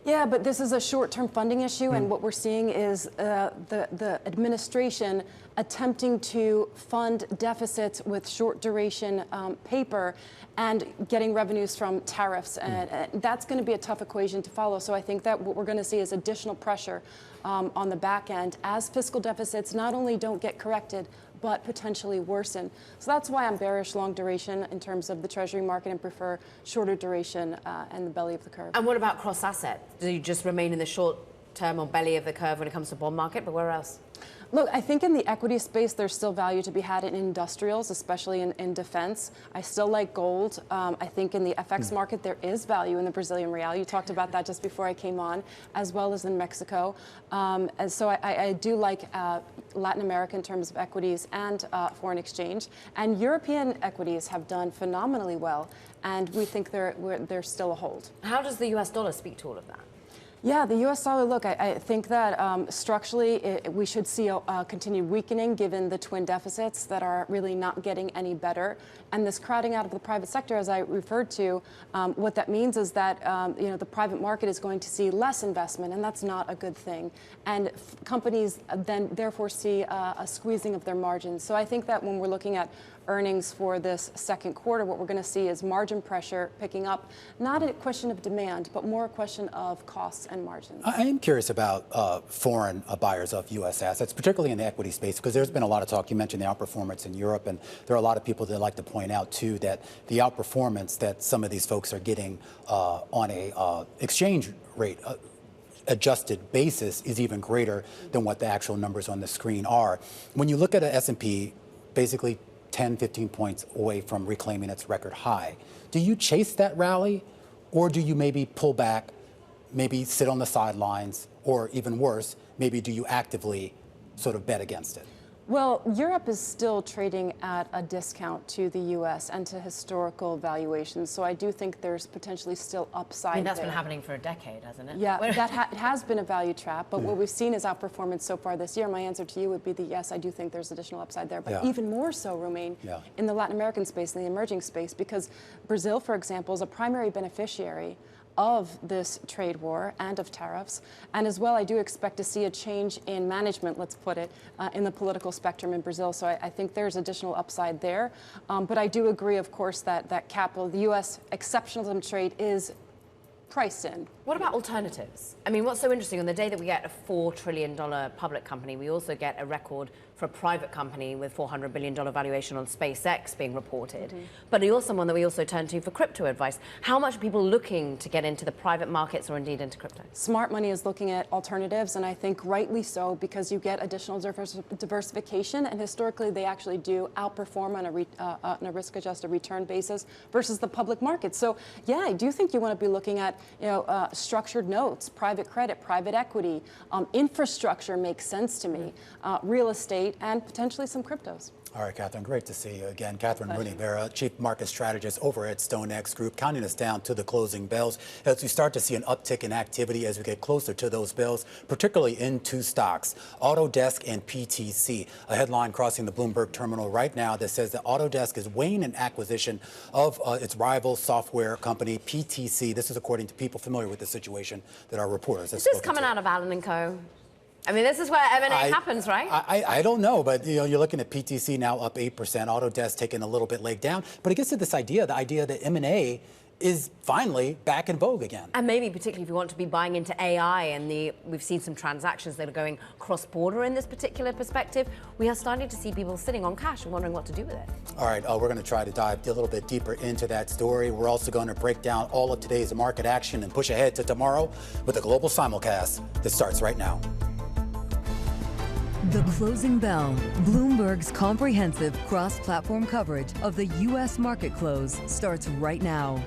Yeah, but this is a short-term funding issue, and what we're seeing is the administration attempting to fund deficits with short-duration paper and getting revenues from tariffs, and that's going to be a tough equation to follow. So I think that what we're going to see is additional pressure on the back end as fiscal deficits not only don't get corrected, but potentially worsen. So that's why I'm bearish long duration in terms of the Treasury market and prefer shorter duration and the belly of the curve. And what about cross-asset? Do you just remain in the short term or belly of the curve when it comes to bond market, but where else? Look, I think in the equity space, there's still value to be had in industrials, especially in defense. I still like gold. I think in the FX market, there is value in the Brazilian real. You talked about that just before I came on, as well as in Mexico. And so I do like Latin America in terms of equities and foreign exchange. And European equities have done phenomenally well, and we think they're still a hold. How does the US dollar speak to all of that? Yeah, the U.S. dollar, look, I think that structurally we should see a continued weakening given the twin deficits that are really not getting any better. And this crowding out of the private sector, as I referred to, what that means is that the private market is going to see less investment, and that's not a good thing. And companies then therefore see a squeezing of their margins. So I think that when we're looking at earnings for this second quarter, what we're going to see is margin pressure picking up, not a question of demand, but more a question of costs and margins. I am curious about foreign buyers of U.S. assets, particularly in the equity space, because there's been a lot of talk. You mentioned the outperformance in Europe, and there are a lot of people that like to point out, too, that the outperformance that some of these folks are getting on a exchange rate adjusted basis is even greater than what the actual numbers on the screen are. When you look at an S&P, basically 10, 15 points away from reclaiming its record high. Do you chase that rally, or do you maybe pull back, maybe sit on the sidelines, or even worse, maybe do you actively sort of bet against it? Well, Europe is still trading at a discount to the U.S. and to historical valuations, so I do think there's potentially still upside. I mean, that's there. been happening for a decade, hasn't it? Yeah, that has been a value trap, but what we've seen is outperformance so far this year. My answer to you would be yes, I do think there's additional upside there, but even more so, Romain, in the Latin American space, in the emerging space, because Brazil, for example, is a primary beneficiary of this trade war and of tariffs. And as well, I do expect to see a change in management, let's put it, in the political spectrum in Brazil. So I think there's additional upside there. But I do agree, of course, that capital, the U.S. exceptionalism trade is priced in. What about alternatives? I mean, what's so interesting, on the day that we get a $4 trillion public company, we also get a record for a private company with $400 billion valuation on SpaceX being reported. But you're someone that we also turn to for crypto advice. How much are people looking to get into the private markets or indeed into crypto? Smart money is looking at alternatives, and I think rightly so, because you get additional diversification, and historically they actually do outperform on a risk-adjusted return basis versus the public market. So yeah, I do think you want to be looking at structured notes, private credit, private equity, infrastructure makes sense to me, real estate, and potentially some cryptos. All right, Catherine, great to see you again. Catherine Rooney-Vera, Chief Market Strategist over at StoneX Group, counting us down to the closing bells as we start to see an uptick in activity as we get closer to those bells, particularly in two stocks, Autodesk and PTC. A headline crossing the Bloomberg terminal right now that says that Autodesk is weighing an acquisition of its rival software company, PTC. This is according to people familiar with the situation that our reporters have Is this spoken coming to. out of Allen & Co.? I mean, this is where M&A happens, right? I don't know, but you're looking at PTC now up 8%, Autodesk taking a little bit leg down. But it gets to this idea, the idea that M&A is finally back in vogue again. And maybe particularly if you want to be buying into AI, and we've seen some transactions that are going cross-border in this particular perspective, we are starting to see people sitting on cash and wondering what to do with it. All right, we're going to try to dive a little bit deeper into that story. We're also going to break down all of today's market action and push ahead to tomorrow with a global simulcast that starts right now. The Closing Bell, Bloomberg's comprehensive cross-platform coverage of the U.S. market close, starts right now.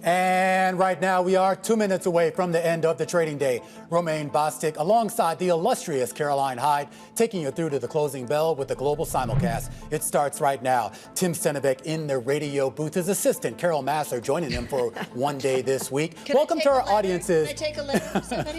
And right now, we are 2 minutes away from the end of the trading day. Romain Bostic, alongside the illustrious Caroline Hyde, taking you through to the closing bell with the global simulcast. It starts right now. Tim Stenevec in the radio booth. His assistant, Carol Massler, joining him for one day this week. Welcome to our audiences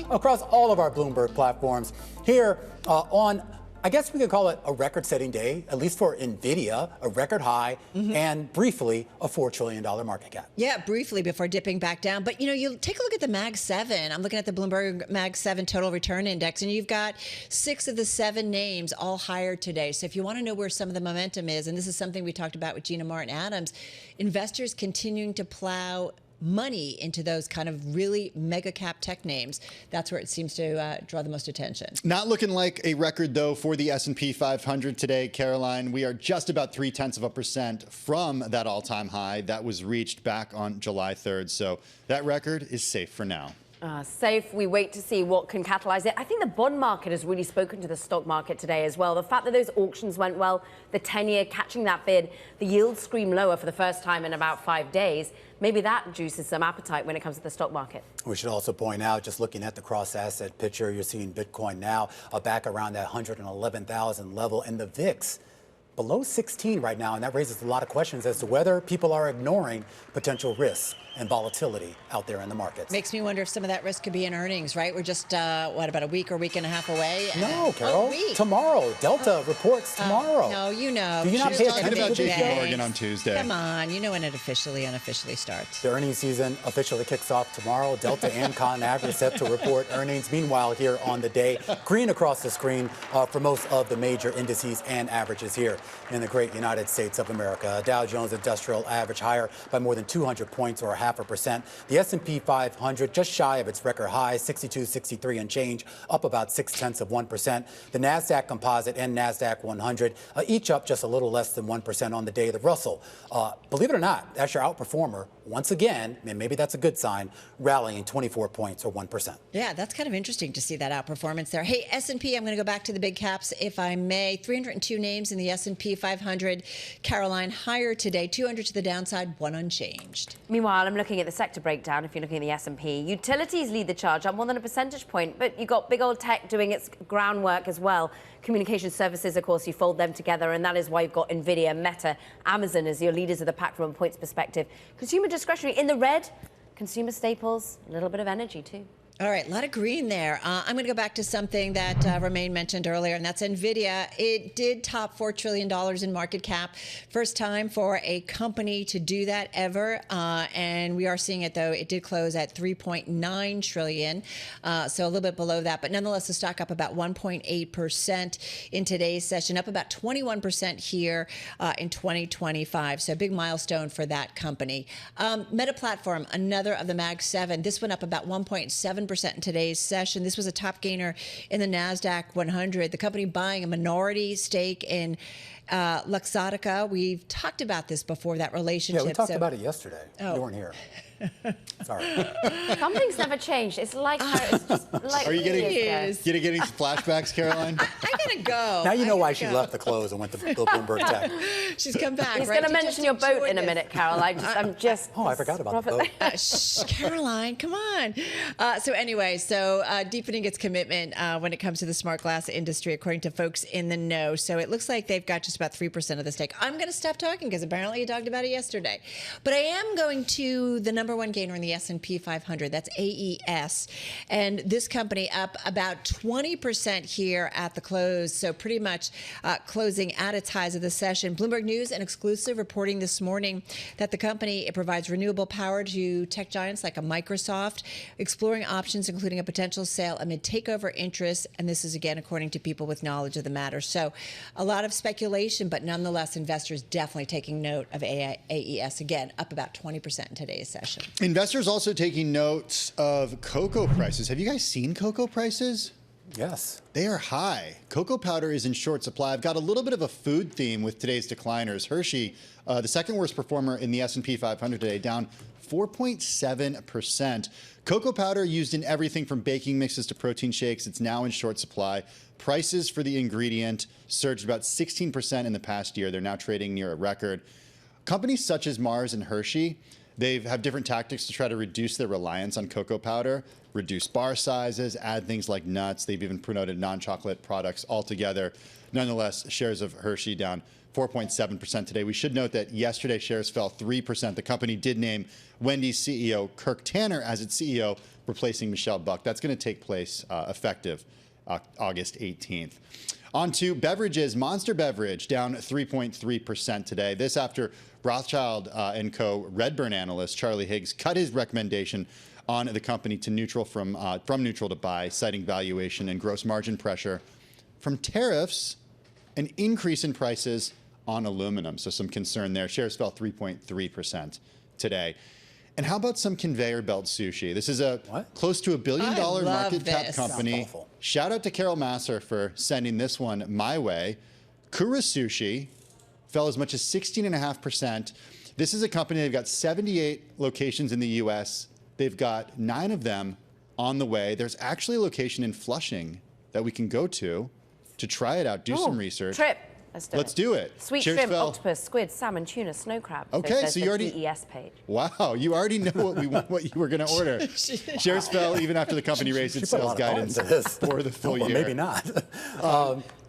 across all of our Bloomberg platforms. Here on, I guess we could call it a record-setting day, at least for NVIDIA, a record high, and briefly, a $4 trillion market cap. Yeah, briefly before dipping back down. But, you take a look at the Mag 7. I'm looking at the Bloomberg Mag 7 Total Return Index, and you've got 6 of the 7 names all higher today. So if you want to know where some of the momentum is, and this is something we talked about with Gina Martin Adams, investors continuing to plow money into those kind of really mega cap tech names. That's where it seems to draw the most attention. Not looking like a record, though, for the S&P 500 today, Caroline. We are just about 0.3% from that all-time high that was reached back on July 3rd. So that record is safe for now. Safe. We wait to see what can catalyze it. I think the bond market has really spoken to the stock market today as well. The fact that those auctions went well, the 10-year catching that bid, the yields scream lower for the first time in about 5 days. Maybe that juices some appetite when it comes to the stock market. We should also point out, just looking at the cross-asset picture, you're seeing Bitcoin now back around that 111,000 level, and the VIX below 16 right now, and that raises a lot of questions as to whether people are ignoring potential risks and volatility out there in the markets. Makes me wonder if some of that risk could be in earnings, right? We're just, about a week or week and a half away? No, Carol. Tomorrow. Delta reports tomorrow. No, you know. Do you not pay attention about to the JP show? Morgan on Tuesday. Come on, you know when it unofficially starts. The earnings season officially kicks off tomorrow. Delta and ConAgra set to report earnings. Meanwhile, here on the day, green across the screen for most of the major indices and averages here in the great United States of America. Dow Jones Industrial Average higher by more than 200 points or 0.5%. The S&P 500 just shy of its record high, 62.63 and change, up about 0.6%. The NASDAQ Composite and NASDAQ 100 each up just a little less than 1% on the day. The Russell, believe it or not, that's your outperformer once again, and maybe that's a good sign, rallying 24 points or 1%. Yeah, that's kind of interesting to see that outperformance there. Hey, S&P, I'm going to go back to the big caps, if I may. 302 names in the S&P 500. Caroline, higher today, 200 to the downside, 1 unchanged. Meanwhile, I'm looking at the sector breakdown. If you're looking at the S&P, utilities lead the charge up more than a percentage point, but you've got big old tech doing its groundwork as well. Communication services, of course, you fold them together, and that is why you've got NVIDIA, Meta, Amazon as your leaders of the pack from a points perspective. Consumer discretionary in the red, consumer staples, a little bit of energy too. All right, a lot of green there. I'm going to go back to something that Romain mentioned earlier, and that's NVIDIA. It did top $4 trillion in market cap. First time for a company to do that ever. And we are seeing it, though. It did close at $3.9 trillion, so a little bit below that. But nonetheless, the stock up about 1.8% in today's session, up about 21% here in 2025. So a big milestone for that company. Meta Platform, another of the Mag 7. This one up about 1.7% in today's session. This was a top gainer in the NASDAQ 100. The company buying a minority stake in Luxottica. We've talked about this before, that relationship. Yeah, we talked about it yesterday. You weren't here. Sorry. Some things never change. It's like how it's just like. Are you getting flashbacks, Caroline? I gotta go. Now you know why she left the clothes and went to Bloomberg Tech. She's come back. He's right, going to mention your boat in a minute, Caroline. Oh, I forgot about the boat. Shh, Caroline, come on. So anyway, deepening its commitment when it comes to the smart glass industry, according to folks in the know. So it looks like they've got just about 3% of the stake. I'm going to stop talking because apparently you talked about it yesterday. But I am going to the number one gainer in the S&P 500. That's AES. And this company up about 20% here at the close. So pretty much closing at its highs of the session. Bloomberg News, an exclusive reporting this morning that the company, it provides renewable power to tech giants like a Microsoft, exploring options including a potential sale amid takeover interest. And this is, again, according to people with knowledge of the matter. So a lot of speculation, but nonetheless, investors definitely taking note of AES. Again, up about 20% in today's session. Investors also taking notes of cocoa prices. Have you guys seen cocoa prices? Yes. They are high. Cocoa powder is in short supply. I've got a little bit of a food theme with today's decliners. Hershey, the second worst performer in the S&P 500 today, down 4.7%. Cocoa powder used in everything from baking mixes to protein shakes. It's now in short supply. Prices for the ingredient surged about 16% in the past year. They're now trading near a record. Companies such as Mars and Hershey, they have different tactics to try to reduce their reliance on cocoa powder, reduce bar sizes, add things like nuts. They've even promoted non-chocolate products altogether. Nonetheless, shares of Hershey down 4.7% today. We should note that yesterday shares fell 3%. The company did name Wendy's CEO Kirk Tanner as its CEO, replacing Michelle Buck. That's going to take place effective August 18th. On to beverages. Monster Beverage down 3.3% today. This after Rothschild & Co. Redburn analyst Charlie Higgs cut his recommendation on the company to neutral from neutral to buy, citing valuation and gross margin pressure from tariffs, an increase in prices on aluminum. So some concern there. Shares fell 3.3% today. And how about some conveyor belt sushi? This is a close to $1 billion market cap company. Shout out to Carol Masser for sending this one my way. Kura Sushi fell as much as 16.5%. This is a company, they've got 78 locations in the US. They've got 9 of them on the way. There's actually a location in Flushing that we can go to try it out, do some research. Trip. Let's do it. Sweet Cheers, shrimp, Phil. octopus, squid, salmon, tuna, snow crab. Okay, so you already DES page. Wow, you already know what you were going to order. Shares fell even after the company raised its sales guidance for the full year. Maybe not.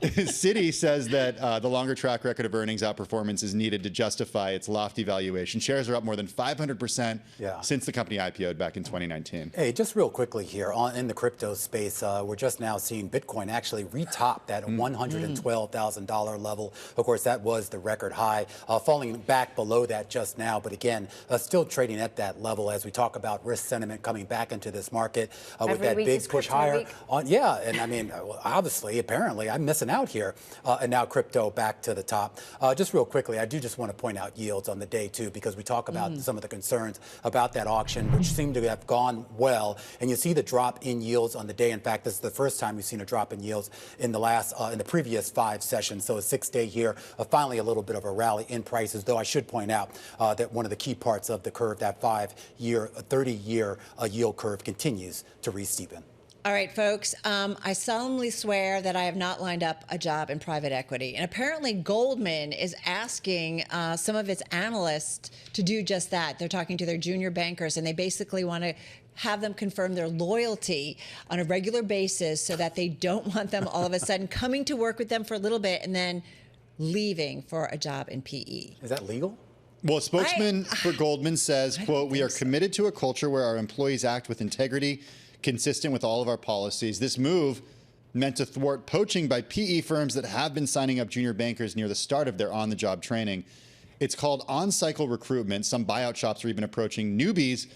Citi says that the longer track record of earnings outperformance is needed to justify its lofty valuation. Shares are up more than 500% since the company IPO'd back in 2019. Hey, just real quickly here, in the crypto space, we're just now seeing Bitcoin actually retop that $112,000 level. Of course, that was the record high, falling back below that just now. But again, still trading at that level as we talk about risk sentiment coming back into this market with that big push higher. And I mean, obviously, apparently, I'm missing out here. And now crypto back to the top. Just real quickly, I do just want to point out yields on the day, too, because we talk about some of the concerns about that auction, which seem to have gone well. And you see the drop in yields on the day. In fact, this is the first time we've seen a drop in yields in the previous 5 sessions. So a 6-day here, finally a little bit of a rally in prices, though I should point out that one of the key parts of the curve, that 5-year, 30-year yield curve, continues to re-steepen. All right, folks, I solemnly swear that I have not lined up a job in private equity. And apparently Goldman is asking some of its analysts to do just that. They're talking to their junior bankers, and they basically want to have them confirm their loyalty on a regular basis so that they don't want them all of a sudden coming to work with them for a little bit and then leaving for a job in PE. Is that legal? Well, a spokesman for Goldman says, quote, "We are committed to a culture where our employees act with integrity, consistent with all of our policies. This move meant to thwart poaching by PE firms that have been signing up junior bankers near the start of their on-the-job training. It's called on-cycle recruitment. Some buyout shops are even approaching newbies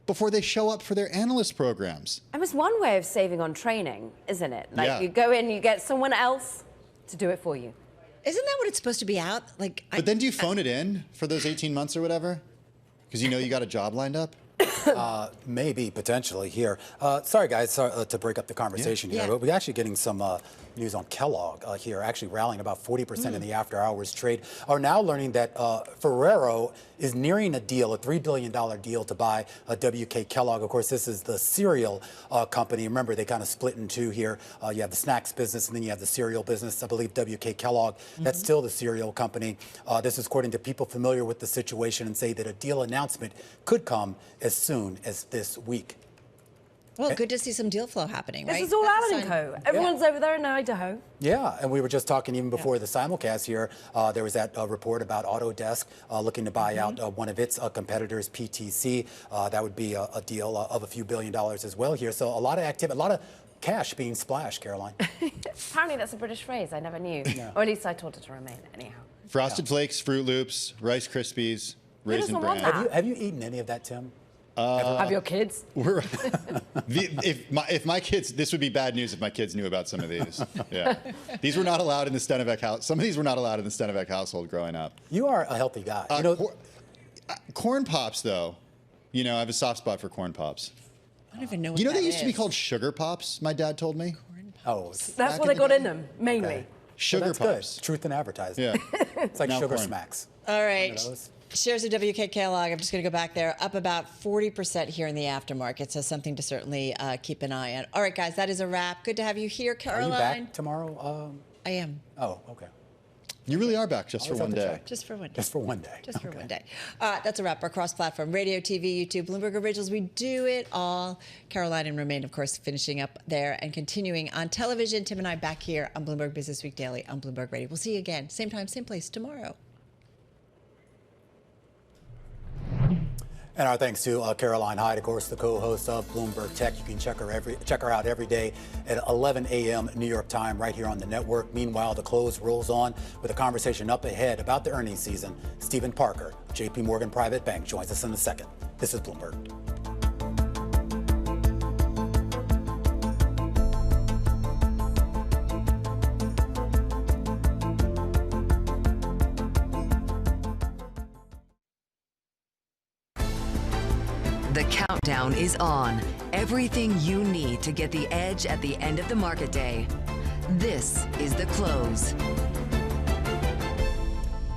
before they show up for their analyst programs." And it's one way of saving on training, isn't it? Like Yeah. you go in, you get someone else to do it for you. Isn't that what it's supposed to be out? But then do you phone it in for those 18 months or whatever? Because you know you got a job lined up? Maybe, potentially here. Sorry, guys, to break up the conversation here, but we're actually getting some news on Kellogg here, actually rallying about 40% in the after-hours trade. Are now learning that Ferrero is nearing a deal, a $3 billion deal to buy WK Kellogg. Of course, this is the cereal company. Remember, they kind of split in two here. You have the snacks business, and then you have the cereal business. I believe WK Kellogg, that's still the cereal company. This is according to people familiar with the situation, and say that a deal announcement could come as soon as this week. Well, good to see some deal flow happening, right? This is all Allen & Co. Everyone's over there in Idaho. Yeah, and we were just talking even before the simulcast here. There was that report about Autodesk looking to buy out one of its competitors, PTC. That would be a deal of a few $1 billion as well here. So a lot of activity, a lot of cash being splashed, Caroline. Apparently that's a British phrase. I never knew. Or at least I taught it to remain, anyhow. Frosted Flakes, Fruit Loops, Rice Krispies, Raisin Bran. Have you eaten any of that, Tim? Have your kids? If my kids, this would be bad news if my kids knew about some of these. Yeah, these were not allowed in the Stenevec house. Some of these were not allowed in the Stenevec household growing up. You are a healthy guy. Corn Pops, though. You know, I have a soft spot for Corn Pops. I don't even know what You know, that they used to be is. called Sugar Pops, my dad told me. That's what they got in them, mainly. Sugar Pops. Pops. Truth in advertising. Yeah. It's like Now Sugar corn. Smacks. All right. Shares of WK Kellogg, I'm just going to go back there, up about 40% here in the aftermarket, so something to certainly keep an eye on. All right, guys, that is a wrap. Good to have you here, Caroline. Are you back tomorrow? I am. Oh, okay. You really are back just for one day. Just for one day. Just for one day. Just for one day. That's a wrap. Our cross-platform, radio, TV, YouTube, Bloomberg Originals. We do it all. Caroline and Romaine, of course, finishing up there and continuing on television. Tim and I back here on Bloomberg Business Week Daily on Bloomberg Radio. We'll see you again, same time, same place tomorrow. And our thanks to Caroline Hyde, of course, the co-host of Bloomberg Tech. You can check her out every day at 11 a.m. New York time right here on the network. Meanwhile, the close rolls on with a conversation up ahead about the earnings season. Stephen Parker, J.P. Morgan Private Bank, joins us in a second. This is Bloomberg. The countdown is on. Everything you need to get the edge at the end of the market day. This is The Close.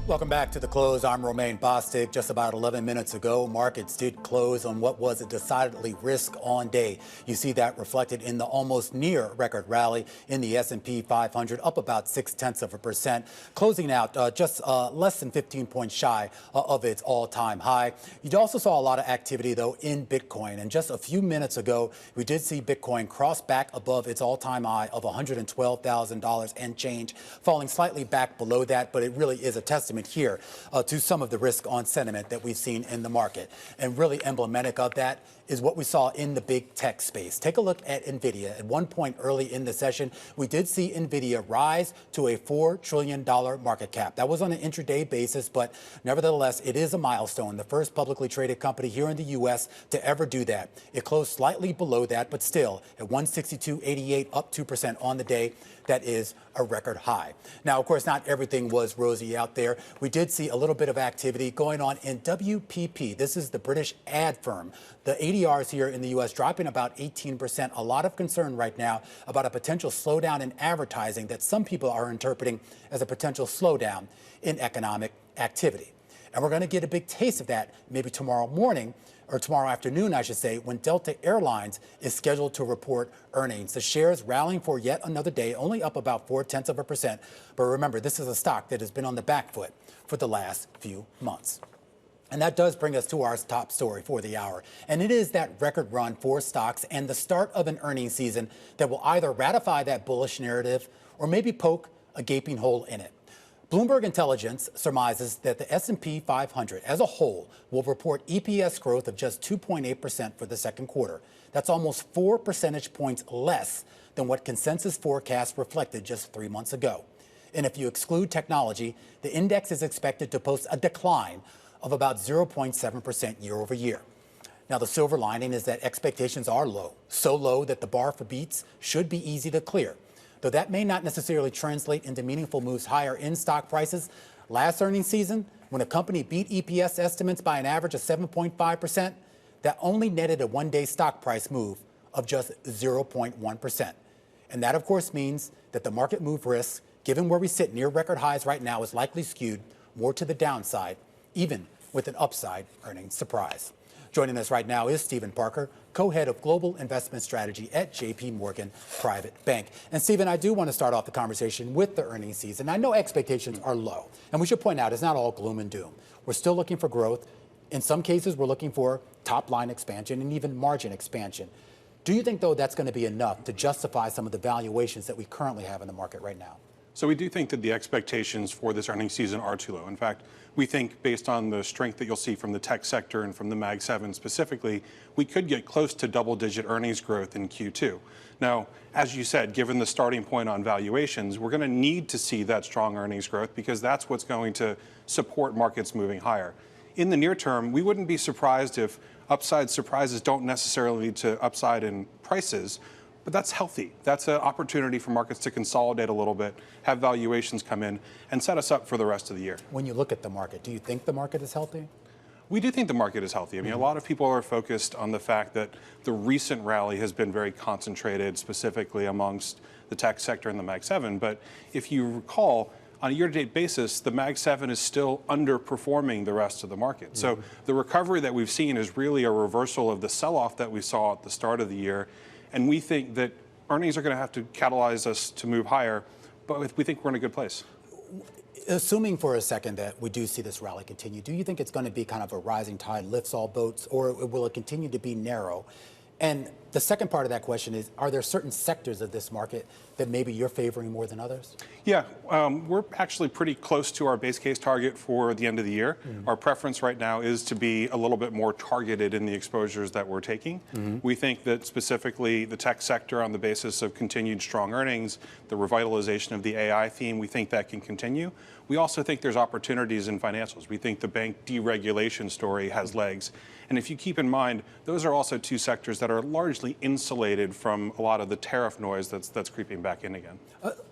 Welcome back to The Close. I'm Romaine Bostic. Just about 11 minutes ago, markets did close on what was a decidedly risk-on day. You see that reflected in the almost near record rally in the S&P 500, up about 0.6%, closing out just less than 15 points shy of its all-time high. You also saw a lot of activity, though, in Bitcoin. And just a few minutes ago, we did see Bitcoin cross back above its all-time high of $112,000 and change, falling slightly back below that, but it really is a testament here to some of the risk on sentiment that we've seen in the market. And really emblematic of that is what we saw in the big tech space. Take a look at NVIDIA. At one point early in the session, we did see NVIDIA rise to a $4 trillion market cap. That was on an intraday basis, but nevertheless, it is a milestone, the first publicly traded company here in the U.S. to ever do that. It closed slightly below that, but still at 162.88, up 2% on the day. That is a record high. Now, of course, not everything was rosy out there. We did see a little bit of activity going on in WPP. This is the British ad firm. The ADRs here in the U.S. dropping about 18%. A lot of concern right now about a potential slowdown in advertising that some people are interpreting as a potential slowdown in economic activity. And we're going to get a big taste of that maybe tomorrow morning, or tomorrow afternoon, I should say, when Delta Airlines is scheduled to report earnings. The shares rallying for yet another day, only up about 0.4%. But remember, this is a stock that has been on the back foot for the last few months. And that does bring us to our top story for the hour. And it is that record run for stocks and the start of an earnings season that will either ratify that bullish narrative or maybe poke a gaping hole in it. Bloomberg Intelligence surmises that the S&P 500 as a whole will report EPS growth of just 2.8% for the second quarter. That's almost 4 percentage points less than what consensus forecasts reflected just 3 months ago. And if you exclude technology, the index is expected to post a decline of about 0.7% year over year. Now, the silver lining is that expectations are low, so low that the bar for beats should be easy to clear. Though that may not necessarily translate into meaningful moves higher in stock prices. Last earnings season, when a company beat EPS estimates by an average of 7.5%, that only netted a one-day stock price move of just 0.1%. And that, of course, means that the market move risk, given where we sit near record highs right now, is likely skewed more to the downside, even with an upside earnings surprise. Joining us right now is Stephen Parker, co-head of global investment strategy at J.P. Morgan Private Bank. And Stephen, I do want to start off the conversation with the earnings season. I know expectations are low, and we should point out it's not all gloom and doom. We're still looking for growth. In some cases, we're looking for top-line expansion and even margin expansion. Do you think, though, that's going to be enough to justify some of the valuations that we currently have in the market right now? So we do think that the expectations for this earnings season are too low. In fact, we think based on the strength that you'll see from the tech sector and from the Mag 7 specifically, we could get close to double-digit earnings growth in Q2. Now, as you said, given the starting point on valuations, we're going to need to see that strong earnings growth because that's what's going to support markets moving higher. In the near term, we wouldn't be surprised if upside surprises don't necessarily lead to upside in prices, but that's healthy. That's an opportunity for markets to consolidate a little bit, have valuations come in, and set us up for the rest of the year. When you look at the market, do you think the market is healthy? We do think the market is healthy. I mean, a lot of people are focused on the fact that the recent rally has been very concentrated, specifically amongst the tech sector and the Mag 7. But if you recall, on a year-to-date basis, the Mag 7 is still underperforming the rest of the market. So the recovery that we've seen is really a reversal of the sell-off that we saw at the start of the year. And we think that earnings are going to have to catalyze us to move higher, but we think we're in a good place. Assuming for a second that we do see this rally continue, do you think it's going to be kind of a rising tide lifts all boats, or will it continue to be narrow? And the second part of that question is, are there certain sectors of this market that maybe you're favoring more than others? Yeah, we're actually pretty close to our base case target for the end of the year. Our preference right now is to be a little bit more targeted in the exposures that we're taking. We think that specifically the tech sector, on the basis of continued strong earnings, the revitalization of the AI theme, we think that can continue. We also think there's opportunities in financials. We think the bank deregulation story has legs. And if you keep in mind, those are also two sectors that are largely fundamentally insulated from a lot of the tariff noise that's creeping back in again.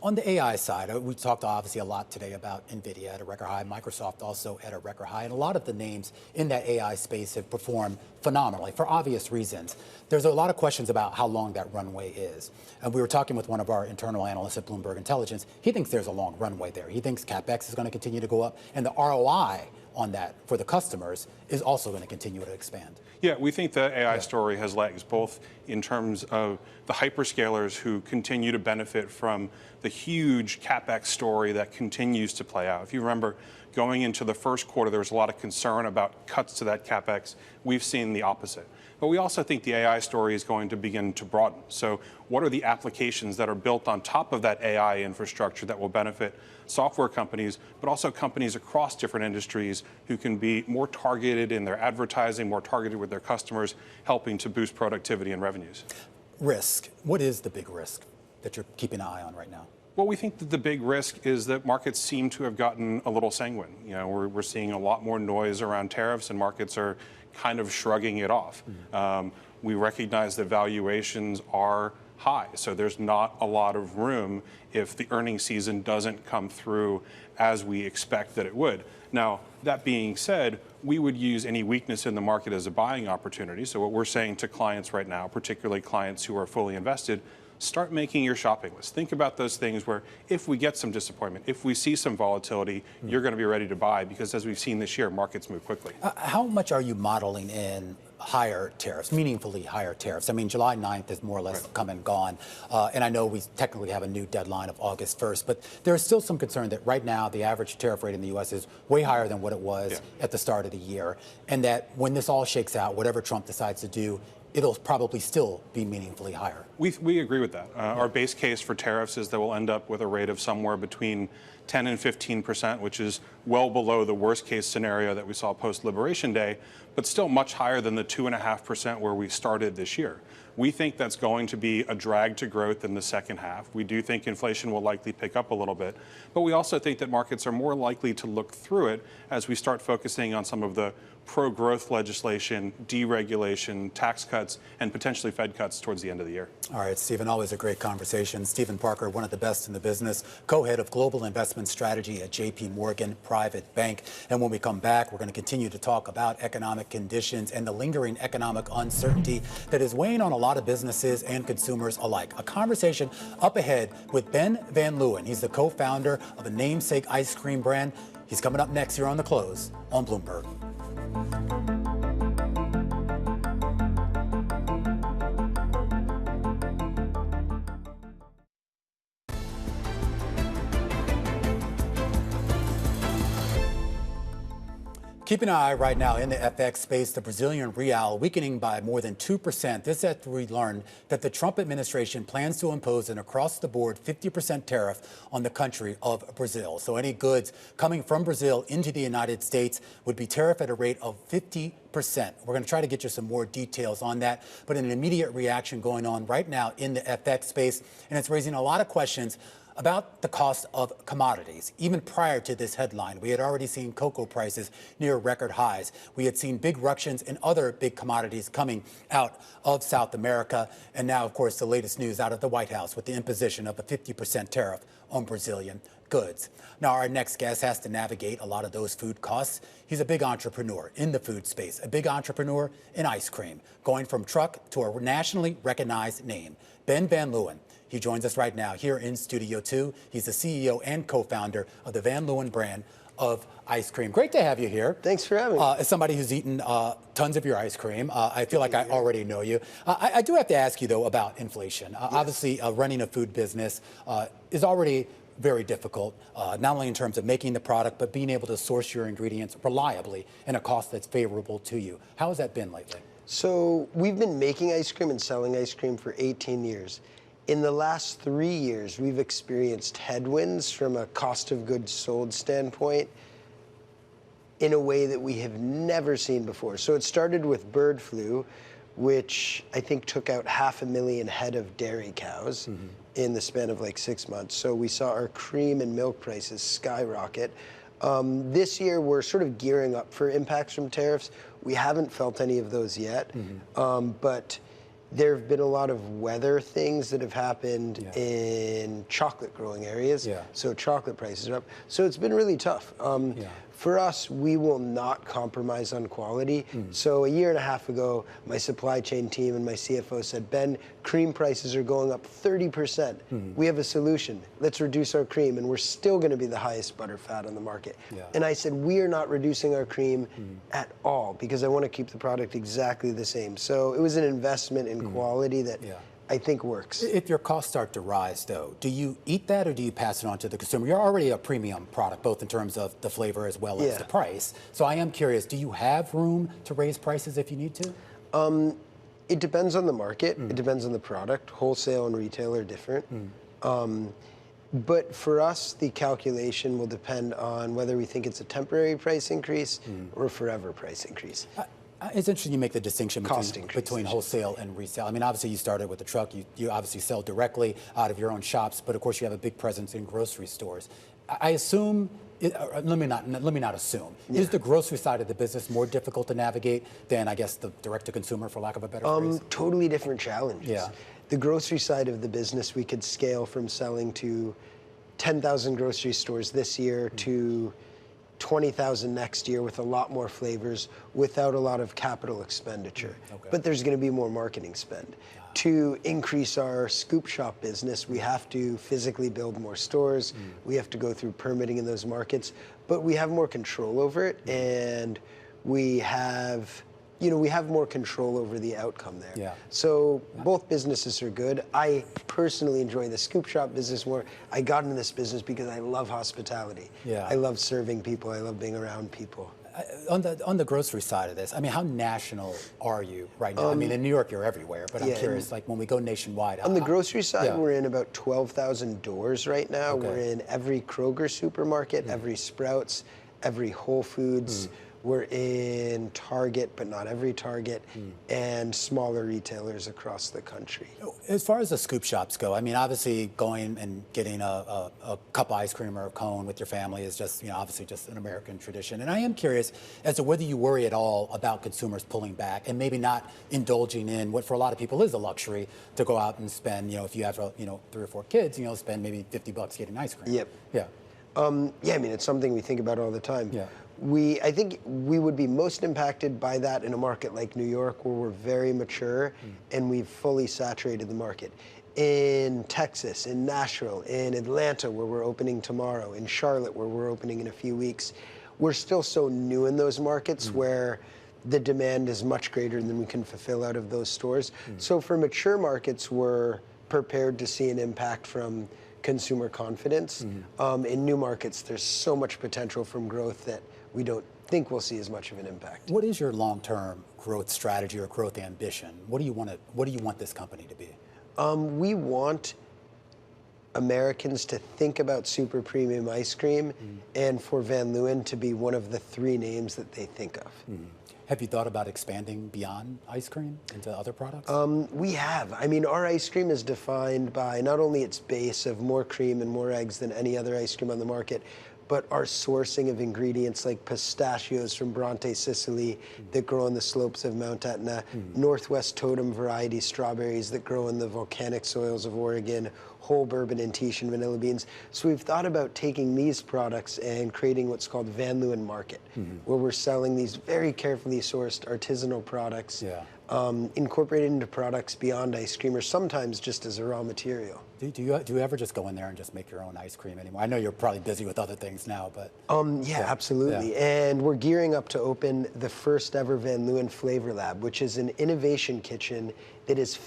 On the AI side, we talked obviously a lot today about NVIDIA at a record high, Microsoft also at a record high, and a lot of the names in that AI space have performed phenomenally for obvious reasons. There's a lot of questions about how long that runway is. And we were talking with one of our internal analysts at Bloomberg Intelligence. He thinks there's a long runway there. He thinks CapEx is going to continue to go up, and the ROI on that for the customers is also going to continue to expand. Yeah, we think the AI story has legs, both in terms of the hyperscalers who continue to benefit from the huge CapEx story that continues to play out. If you remember, going into the first quarter, there was a lot of concern about cuts to that CapEx. We've seen the opposite. But we also think the AI story is going to begin to broaden. So what are the applications that are built on top of that AI infrastructure that will benefit software companies, but also companies across different industries who can be more targeted in their advertising, more targeted with their customers, helping to boost productivity and revenues? Risk. What is the big risk that you're keeping an eye on right now? Well, we think that the big risk is that markets seem to have gotten a little sanguine. You know, we're seeing a lot more noise around tariffs, and markets are kind of shrugging it off. We recognize that valuations are high, so there's not a lot of room if the earnings season doesn't come through as we expect that it would. Now, that being said, we would use any weakness in the market as a buying opportunity. So what we're saying to clients right now, particularly clients who are fully invested, start making your shopping list. Think about those things where if we get some disappointment, if we see some volatility, you're going to be ready to buy, because as we've seen this year, markets move quickly. How much are you modeling in higher tariffs, meaningfully higher tariffs? I mean, July 9th is more or less come and gone. And I know we technically have a new deadline of August 1st, but there is still some concern that right now the average tariff rate in the U.S. is way higher than what it was at the start of the year. And that when this all shakes out, whatever Trump decides to do, it'll probably still be meaningfully higher. We agree with that. Our base case for tariffs is that we'll end up with a rate of somewhere between 10 and 15%, which is well below the worst case scenario that we saw post-Liberation Day, but still much higher than the 2.5% where we started this year. We think that's going to be a drag to growth in the second half. We do think inflation will likely pick up a little bit, but we also think that markets are more likely to look through it as we start focusing on some of the pro-growth legislation, deregulation, tax cuts, and potentially Fed cuts towards the end of the year. All right, Stephen, always a great conversation. Stephen Parker, one of the best in the business, co-head of Global Investment Strategy at JP Morgan Private Bank. And when we come back, we're going to continue to talk about economic conditions and the lingering economic uncertainty that is weighing on a lot of businesses and consumers alike. A conversation up ahead with Ben Van Leeuwen. He's the co-founder of a namesake ice cream brand. He's coming up next here on The Close on Bloomberg. Keeping an eye right now in the FX space, the Brazilian real weakening by more than 2%. This after we learned that the Trump administration plans to impose an across-the-board 50% tariff on the country of Brazil. So any goods coming from Brazil into the United States would be tariffed at a rate of 50%. We're going to try to get you some more details on that, but an immediate reaction going on right now in the FX space, and it's raising a lot of questions about the cost of commodities. Even prior to this headline, we had already seen cocoa prices near record highs. We had seen big ructions in other big commodities coming out of South America. And now, of course, the latest news out of the White House with the imposition of a 50% tariff on Brazilian goods. Now, our next guest has to navigate a lot of those food costs. He's a big entrepreneur in the food space, a big entrepreneur in ice cream, going from truck to a nationally recognized name. Ben Van Leeuwen. He joins us right now here in Studio 2. He's the CEO and co-founder of the Van Leeuwen brand of ice cream. Great to have you here. Thanks for having me. As somebody who's eaten tons of your ice cream, I feel like I already know you. I do have to ask you, though, about inflation. Yes. Obviously, running a food business is already very difficult, not only in terms of making the product, but being able to source your ingredients reliably and a cost that's favorable to you. How has that been lately? So we've been making ice cream and selling ice cream for 18 years. In the last 3 years, we've experienced headwinds from a cost of goods sold standpoint in a way that we have never seen before. So it started with bird flu, which I think took out 500,000 head of dairy cows in the span of like 6 months. So we saw our cream and milk prices skyrocket. This year, we're sort of gearing up for impacts from tariffs. We haven't felt any of those yet, but There have been a lot of weather things that have happened in chocolate growing areas. So chocolate prices are up. So it's been really tough. For us, we will not compromise on quality. So a year and a half ago, my supply chain team and my CFO said, Ben, cream prices are going up 30%. We have a solution. Let's reduce our cream, and we're still going to be the highest butterfat on the market. And I said, we are not reducing our cream at all because I want to keep the product exactly the same. So it was an investment in quality that I think works. If your costs start to rise, though, do you eat that or do you pass it on to the consumer? You're already a premium product, both in terms of the flavor as well as the price. So I am curious, do you have room to raise prices if you need to? It depends on the market. It depends on the product. Wholesale and retail are different. But for us, the calculation will depend on whether we think it's a temporary price increase or a forever price increase. It's interesting you make the distinction between wholesale and resale. I mean, obviously you started with the truck. You obviously sell directly out of your own shops, but of course you have a big presence in grocery stores. I assume, let me not assume. Is the grocery side of the business more difficult to navigate than, I guess, the direct-to-consumer, for lack of a better phrase? Totally different challenges. The grocery side of the business, we could scale from selling to 10,000 grocery stores this year to 20,000 next year with a lot more flavors without a lot of capital expenditure. But there's going to be more marketing spend. To increase our scoop shop business, we have to physically build more stores. We have to go through permitting in those markets, but we have more control over it, and we have more control over the outcome there. So both businesses are good. I personally enjoy the scoop shop business more. I got into this business because I love hospitality. I love serving people. I love being around people. On the grocery side of this, I mean, how national are you right now? I mean, in New York, you're everywhere, but I'm curious, like when we go nationwide. On the grocery side, we're in about 12,000 doors right now. We're in every Kroger supermarket, every Sprouts, every Whole Foods. We're in Target, but not every Target, and smaller retailers across the country. As far as the scoop shops go, I mean, obviously going and getting a cup of ice cream or a cone with your family is just, obviously just an American tradition. And I am curious as to whether you worry at all about consumers pulling back and maybe not indulging in what for a lot of people is a luxury to go out and spend, if you have, 3 or 4 kids, spend maybe $50 getting ice cream. I mean, it's something we think about all the time. I think we would be most impacted by that in a market like New York, where we're very mature and we've fully saturated the market. In Texas, in Nashville, in Atlanta, where we're opening tomorrow, in Charlotte, where we're opening in a few weeks, we're still so new in those markets where the demand is much greater than we can fulfill out of those stores. So for mature markets, we're prepared to see an impact from consumer confidence. In new markets, there's so much potential from growth that we don't think we'll see as much of an impact. What is your long-term growth strategy or growth ambition? What do you want this company to be? We want Americans to think about super premium ice cream and for Van Leeuwen to be one of the 3 names that they think of. Have you thought about expanding beyond ice cream into other products? We have. I mean, our ice cream is defined by not only its base of more cream and more eggs than any other ice cream on the market, but our sourcing of ingredients like pistachios from Bronte, Sicily, that grow on the slopes of Mount Etna, Northwest Totem variety strawberries that grow in the volcanic soils of Oregon, whole bourbon and Tahitian vanilla beans. So we've thought about taking these products and creating what's called Van Leeuwen Market, where we're selling these very carefully sourced artisanal products, incorporated into products beyond ice cream, or sometimes just as a raw material. Do you ever just go in there and just make your own ice cream anymore? I know you're probably busy with other things now, but... Absolutely. And we're gearing up to open the first ever Van Leeuwen Flavor Lab, which is an innovation kitchen that is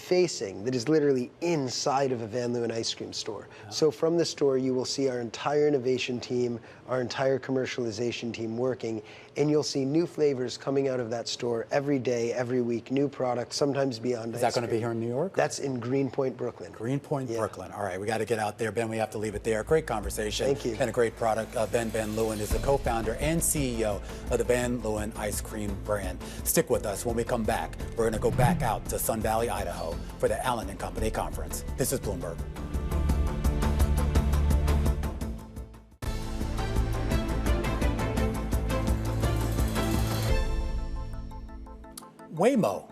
literally inside of a Van Leeuwen ice cream store. So from the store, you will see our entire innovation team, our entire commercialization team working, and you'll see new flavors coming out of that store every day, every week, new products, sometimes beyond ice cream. Is that going to be here in New York? That's in Greenpoint, Brooklyn. Greenpoint, Brooklyn. All right, we got to get out there. Ben, we have to leave it there. Great conversation. Thank you. And a great product. Ben Van Leeuwen is the co-founder and CEO of the Van Leeuwen ice cream brand. Stick with us. When we come back, we're going to go back out to Sun Valley, Idaho for the Allen & Company conference. This is Bloomberg. Waymo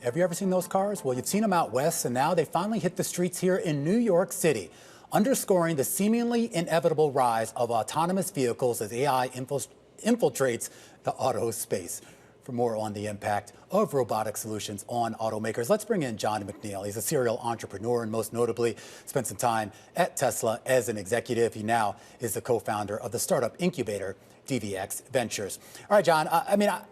Have you ever seen those cars? Well, you've seen them out west, and now they finally hit the streets here in New York City, underscoring the seemingly inevitable rise of autonomous vehicles as AI infiltrates the auto space. For more on the impact of robotic solutions on automakers, let's bring in John McNeil. He's a serial entrepreneur and most notably spent some time at Tesla as an executive. He now is the co-founder of the startup incubator DVX Ventures. All right, John,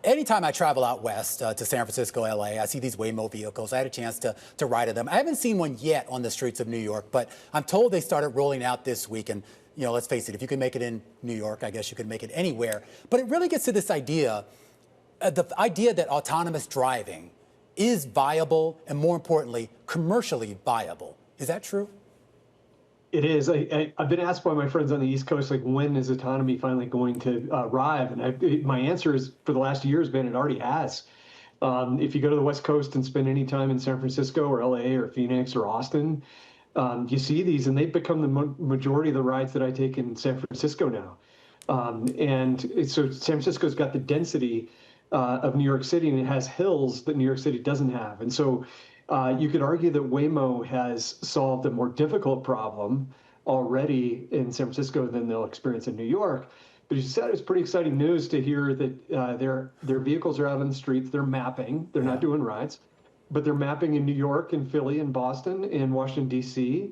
anytime I travel out west to San Francisco, LA, I see these Waymo vehicles. I had a chance to ride in them. I haven't seen one yet on the streets of New York, but I'm told they started rolling out this week. And, let's face it, if you can make it in New York, I guess you can make it anywhere. But it really gets to this idea, the idea that autonomous driving is viable and, more importantly, commercially viable. Is that true? It is. I've been asked by my friends on the East Coast, like, when is autonomy finally going to arrive? And my answer is, for the last year has been, it already has. If you go to the West Coast and spend any time in San Francisco or LA or Phoenix or Austin, you see these, and they've become the majority of the rides that I take in San Francisco now. And so San Francisco's got the density of New York City, and it has hills that New York City doesn't have. And so you could argue that Waymo has solved a more difficult problem already in San Francisco than they'll experience in New York. But as you said, it's pretty exciting news to hear that their vehicles are out on the streets. They're mapping. They're not doing rides, but they're mapping in New York and Philly and Boston and Washington, D.C.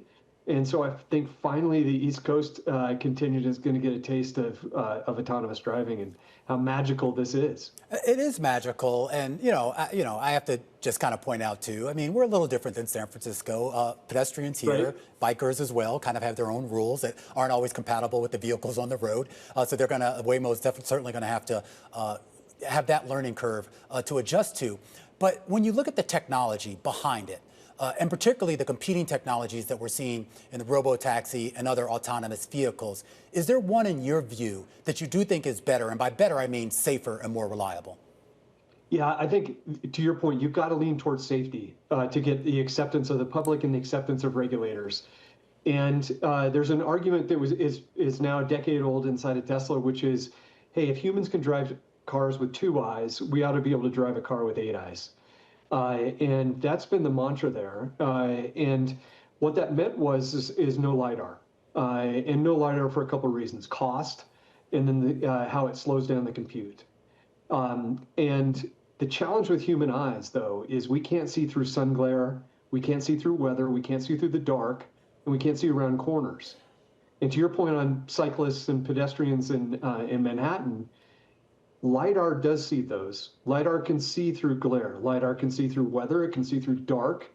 And so I think finally the East Coast contingent is going to get a taste of autonomous driving and how magical this is. It is magical, and I have to just kind of point out too. I mean, we're a little different than San Francisco. Pedestrians here, bikers as well, kind of have their own rules that aren't always compatible with the vehicles on the road. So they're going to Waymo's certainly going to have to have that learning curve to adjust to. But when you look at the technology behind it, and particularly the competing technologies that we're seeing in the robo-taxi and other autonomous vehicles, is there one in your view that you do think is better? And by better, I mean safer and more reliable. Yeah, I think to your point, you've got to lean towards safety to get the acceptance of the public and the acceptance of regulators. And there's an argument that is now a decade old inside of Tesla, which is, hey, if humans can drive cars with 2 eyes, we ought to be able to drive a car with 8 eyes. And that's been the mantra there. And what that meant is no LiDAR. And no LiDAR for a couple of reasons: cost, and then how it slows down the compute. And the challenge with human eyes, though, is we can't see through sun glare, we can't see through weather, we can't see through the dark, and we can't see around corners. And to your point on cyclists and pedestrians in Manhattan, LiDAR does see those. LiDAR can see through glare. LiDAR can see through weather. It can see through dark.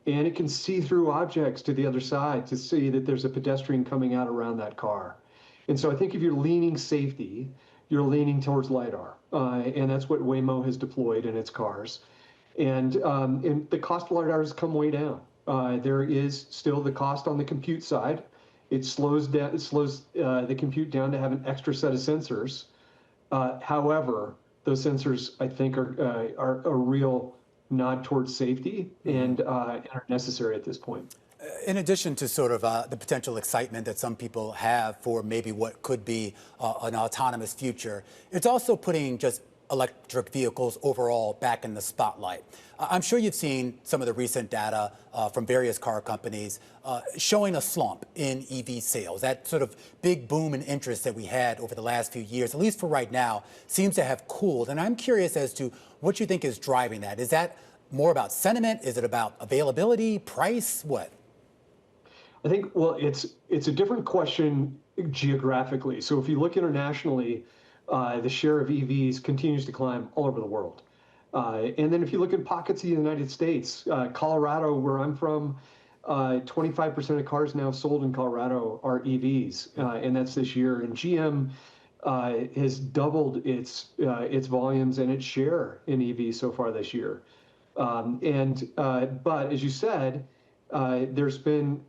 And it can see through objects to the other side to see that there's a pedestrian coming out around that car. And so I think if you're leaning safety, you're leaning towards LiDAR. And that's what Waymo has deployed in its cars. And the cost of LiDAR has come way down. There is still the cost on the compute side. It slows the compute down to have an extra set of sensors. However, those sensors, I think, are a real nod towards safety and are necessary at this point. In addition to sort of the potential excitement that some people have for maybe what could be an autonomous future, it's also putting just electric vehicles overall back in the spotlight. I'm sure you've seen some of the recent data from various car companies showing a slump in EV sales. That sort of big boom in interest that we had over the last few years, at least for right now, seems to have cooled. And I'm curious as to what you think is driving that. Is that more about sentiment? Is it about availability, price, what? I think, well, it's a different question geographically. So if you look internationally, the share of EVs continues to climb all over the world. And then if you look at pockets of the United States, Colorado, where I'm from, 25% of cars now sold in Colorado are EVs, and that's this year. And GM has doubled its volumes and its share in EVs so far this year. But as you said, there's been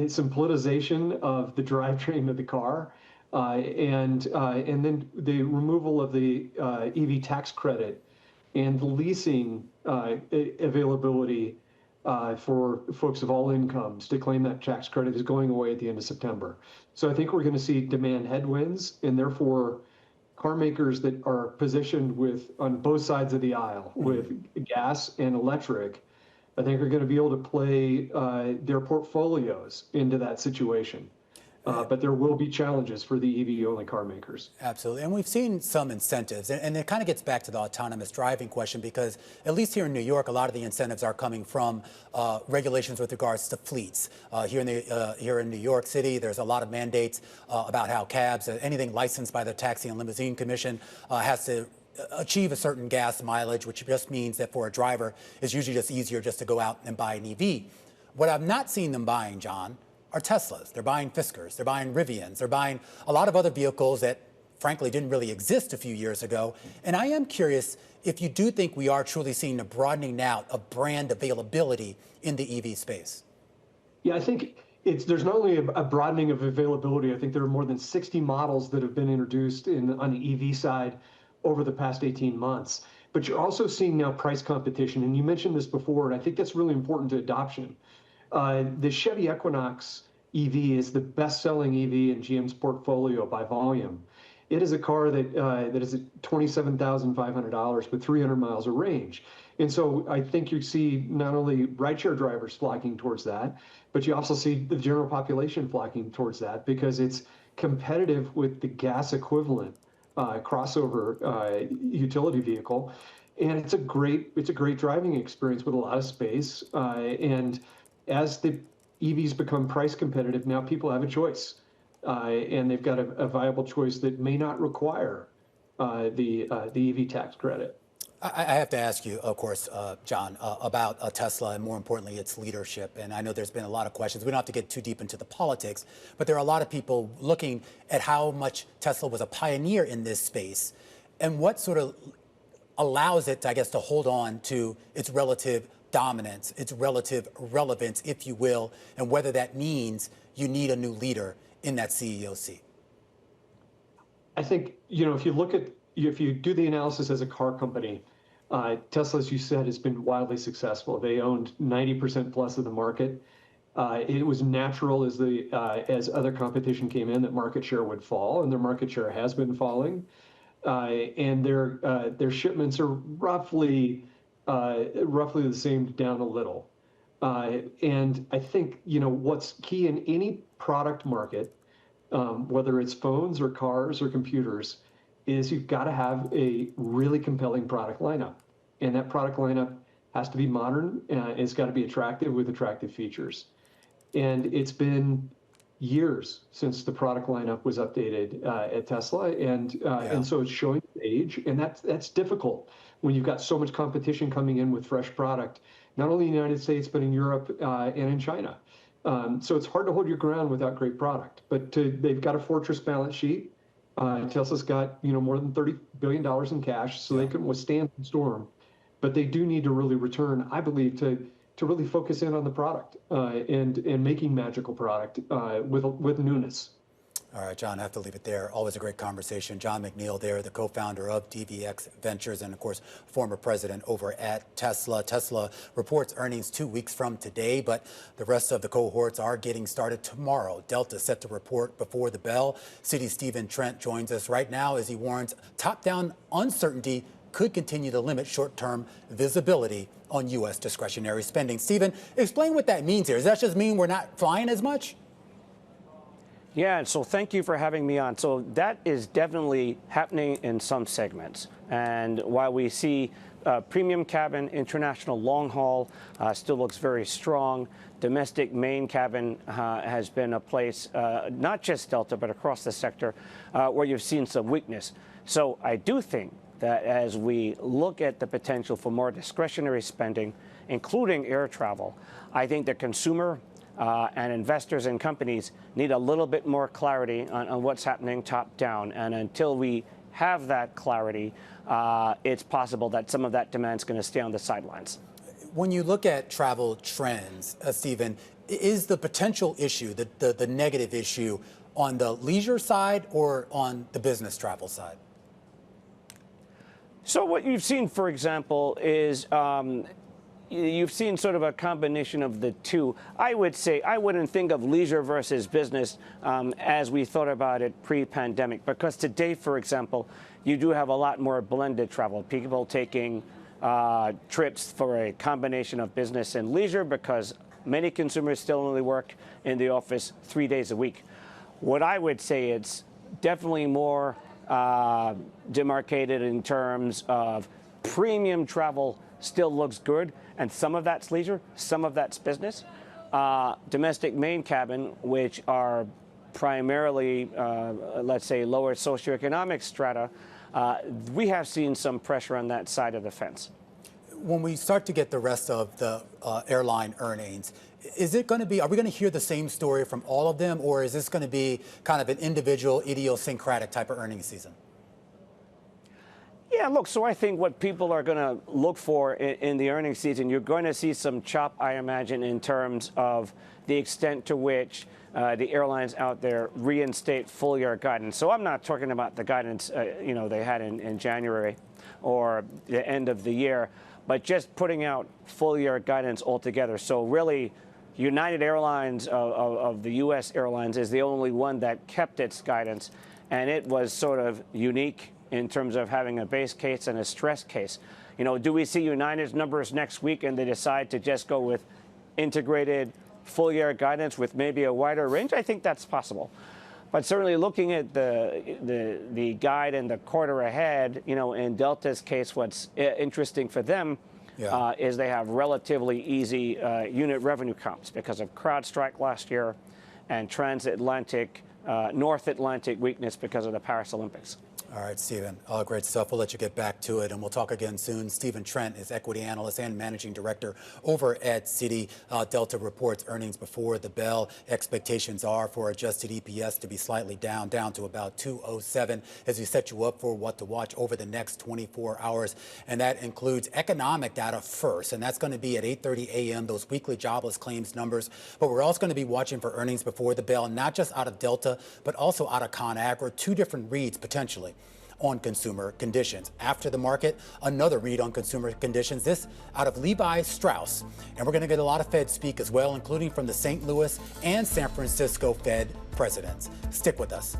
some politicization of the drivetrain of the car. And then the removal of the EV tax credit and the leasing availability for folks of all incomes to claim that tax credit is going away at the end of September. So I think we're going to see demand headwinds, and therefore car makers that are positioned on both sides of the aisle with gas and electric, I think are going to be able to play their portfolios into that situation. But there will be challenges for the EV-only car makers. Absolutely. And we've seen some incentives. And it kind of gets back to the autonomous driving question, because at least here in New York, a lot of the incentives are coming from regulations with regards to fleets. Here in New York City, there's a lot of mandates about how cabs, anything licensed by the Taxi and Limousine Commission, has to achieve a certain gas mileage, which just means that for a driver, it's usually just easier just to go out and buy an EV. What I've not seen them buying, John, are Teslas. They're buying Fiskars. They're buying Rivians. They're buying a lot of other vehicles that, frankly, didn't really exist a few years ago. And I am curious if you do think we are truly seeing a broadening out of brand availability in the EV space. Yeah, I think there's not only a broadening of availability. I think there are more than 60 models that have been introduced on the EV side over the past 18 months. But you're also seeing now price competition. And you mentioned this before, and I think that's really important to adoption. The Chevy Equinox EV is the best-selling EV in GM's portfolio by volume. It is a car that is at $27,500 with 300 miles of range. And so I think you see not only rideshare drivers flocking towards that, but you also see the general population flocking towards that because it's competitive with the gas equivalent crossover utility vehicle. And it's a great driving experience with a lot of space. And as the EVs become price competitive, now people have a choice, and they've got a viable choice that may not require the EV tax credit. I have to ask you, of course, John, about Tesla and more importantly, its leadership. And I know there's been a lot of questions. We don't have to get too deep into the politics, but there are a lot of people looking at how much Tesla was a pioneer in this space and what sort of allows it, I guess, to hold on to its relative dominance, its relative relevance, if you will, and whether that means you need a new leader in that CEO seat. I think, if you do the analysis as a car company, Tesla, as you said, has been wildly successful. They owned 90% plus of the market. It was natural as other competition came in that market share would fall, and their market share has been falling. And their shipments are roughly the same, down a little. And I think, what's key in any product market, whether it's phones or cars or computers, is you've got to have a really compelling product lineup. And that product lineup has to be modern, and it's got to be attractive with attractive features. And it's been years since the product lineup was updated at Tesla, and so it's showing age, and that's difficult when you've got so much competition coming in with fresh product, not only in the United States, but in Europe and in China. So it's hard to hold your ground without great product, but they've got a fortress balance sheet. Tesla's got more than $30 billion in cash, so they can withstand the storm. But they do need to really return, I believe, to really focus in on the product and making magical product with newness. All right, John, I have to leave it there. Always a great conversation. John McNeil there, the co-founder of DVX Ventures and, of course, former president over at Tesla. Tesla reports earnings 2 weeks from today, but the rest of the cohorts are getting started tomorrow. Delta set to report before the bell. Citi's Stephen Trent joins us right now as he warns top-down uncertainty could continue to limit short-term visibility on U.S. discretionary spending. Stephen, explain what that means here. Does that just mean we're not flying as much? Yeah, so thank you for having me on. So that is definitely happening in some segments. And while we see premium cabin, international long haul still looks very strong, domestic main cabin has been a place, not just Delta, but across the sector, where you've seen some weakness. So I do think that as we look at the potential for more discretionary spending, including air travel, I think the consumer and investors and companies need a little bit more clarity on what's happening top down. And until we have that clarity, it's possible that some of that demand is going to stay on the sidelines. When you look at travel trends, Stephen, is the potential issue, the negative issue, on the leisure side or on the business travel side? So what you've seen, for example, is you've seen sort of a combination of the two. I would say I wouldn't think of leisure versus business as we thought about it pre-pandemic, because today, for example, you do have a lot more blended travel. People taking trips for a combination of business and leisure because many consumers still only work in the office 3 days a week. What I would say it's definitely more demarcated in terms of premium travel still looks good, and some of that's leisure, some of that's business. Domestic main cabin, which are primarily, let's say, lower socioeconomic strata, we have seen some pressure on that side of the fence. When we start to get the rest of the airline earnings, is it going to be, are we going to hear the same story from all of them, or is this going to be kind of an individual, idiosyncratic type of earnings season? Yeah, look, so I think what people are going to look for in the earnings season, you're going to see some chop, I imagine, in terms of the extent to which the airlines out there reinstate full-year guidance. So I'm not talking about the guidance, they had in January or the end of the year, but just putting out full-year guidance altogether. So really, United Airlines of the U.S. airlines is the only one that kept its guidance, and it was sort of unique in terms of having a base case and a stress case. Do we see United's numbers next week and they decide to just go with integrated full-year guidance with maybe a wider range? I think that's possible. But certainly looking at the guide and the quarter ahead, in Delta's case, what's interesting for them is they have relatively easy unit revenue comps because of CrowdStrike last year and transatlantic, North Atlantic weakness because of the Paris Olympics. All right, Stephen, great stuff. We'll let you get back to it, and we'll talk again soon. Stephen Trent is equity analyst and managing director over at Citi. Delta reports earnings before the bell. Expectations are for adjusted EPS to be slightly down to about 207 as we set you up for what to watch over the next 24 hours. And that includes economic data first, and that's going to be at 8:30 a.m., those weekly jobless claims numbers. But we're also going to be watching for earnings before the bell, not just out of Delta, but also out of ConAgra, two different reads potentially on consumer conditions. After the market, another read on consumer conditions, this out of Levi Strauss. And we're going to get a lot of Fed speak as well, including from the St. Louis and San Francisco Fed presidents. Stick with us.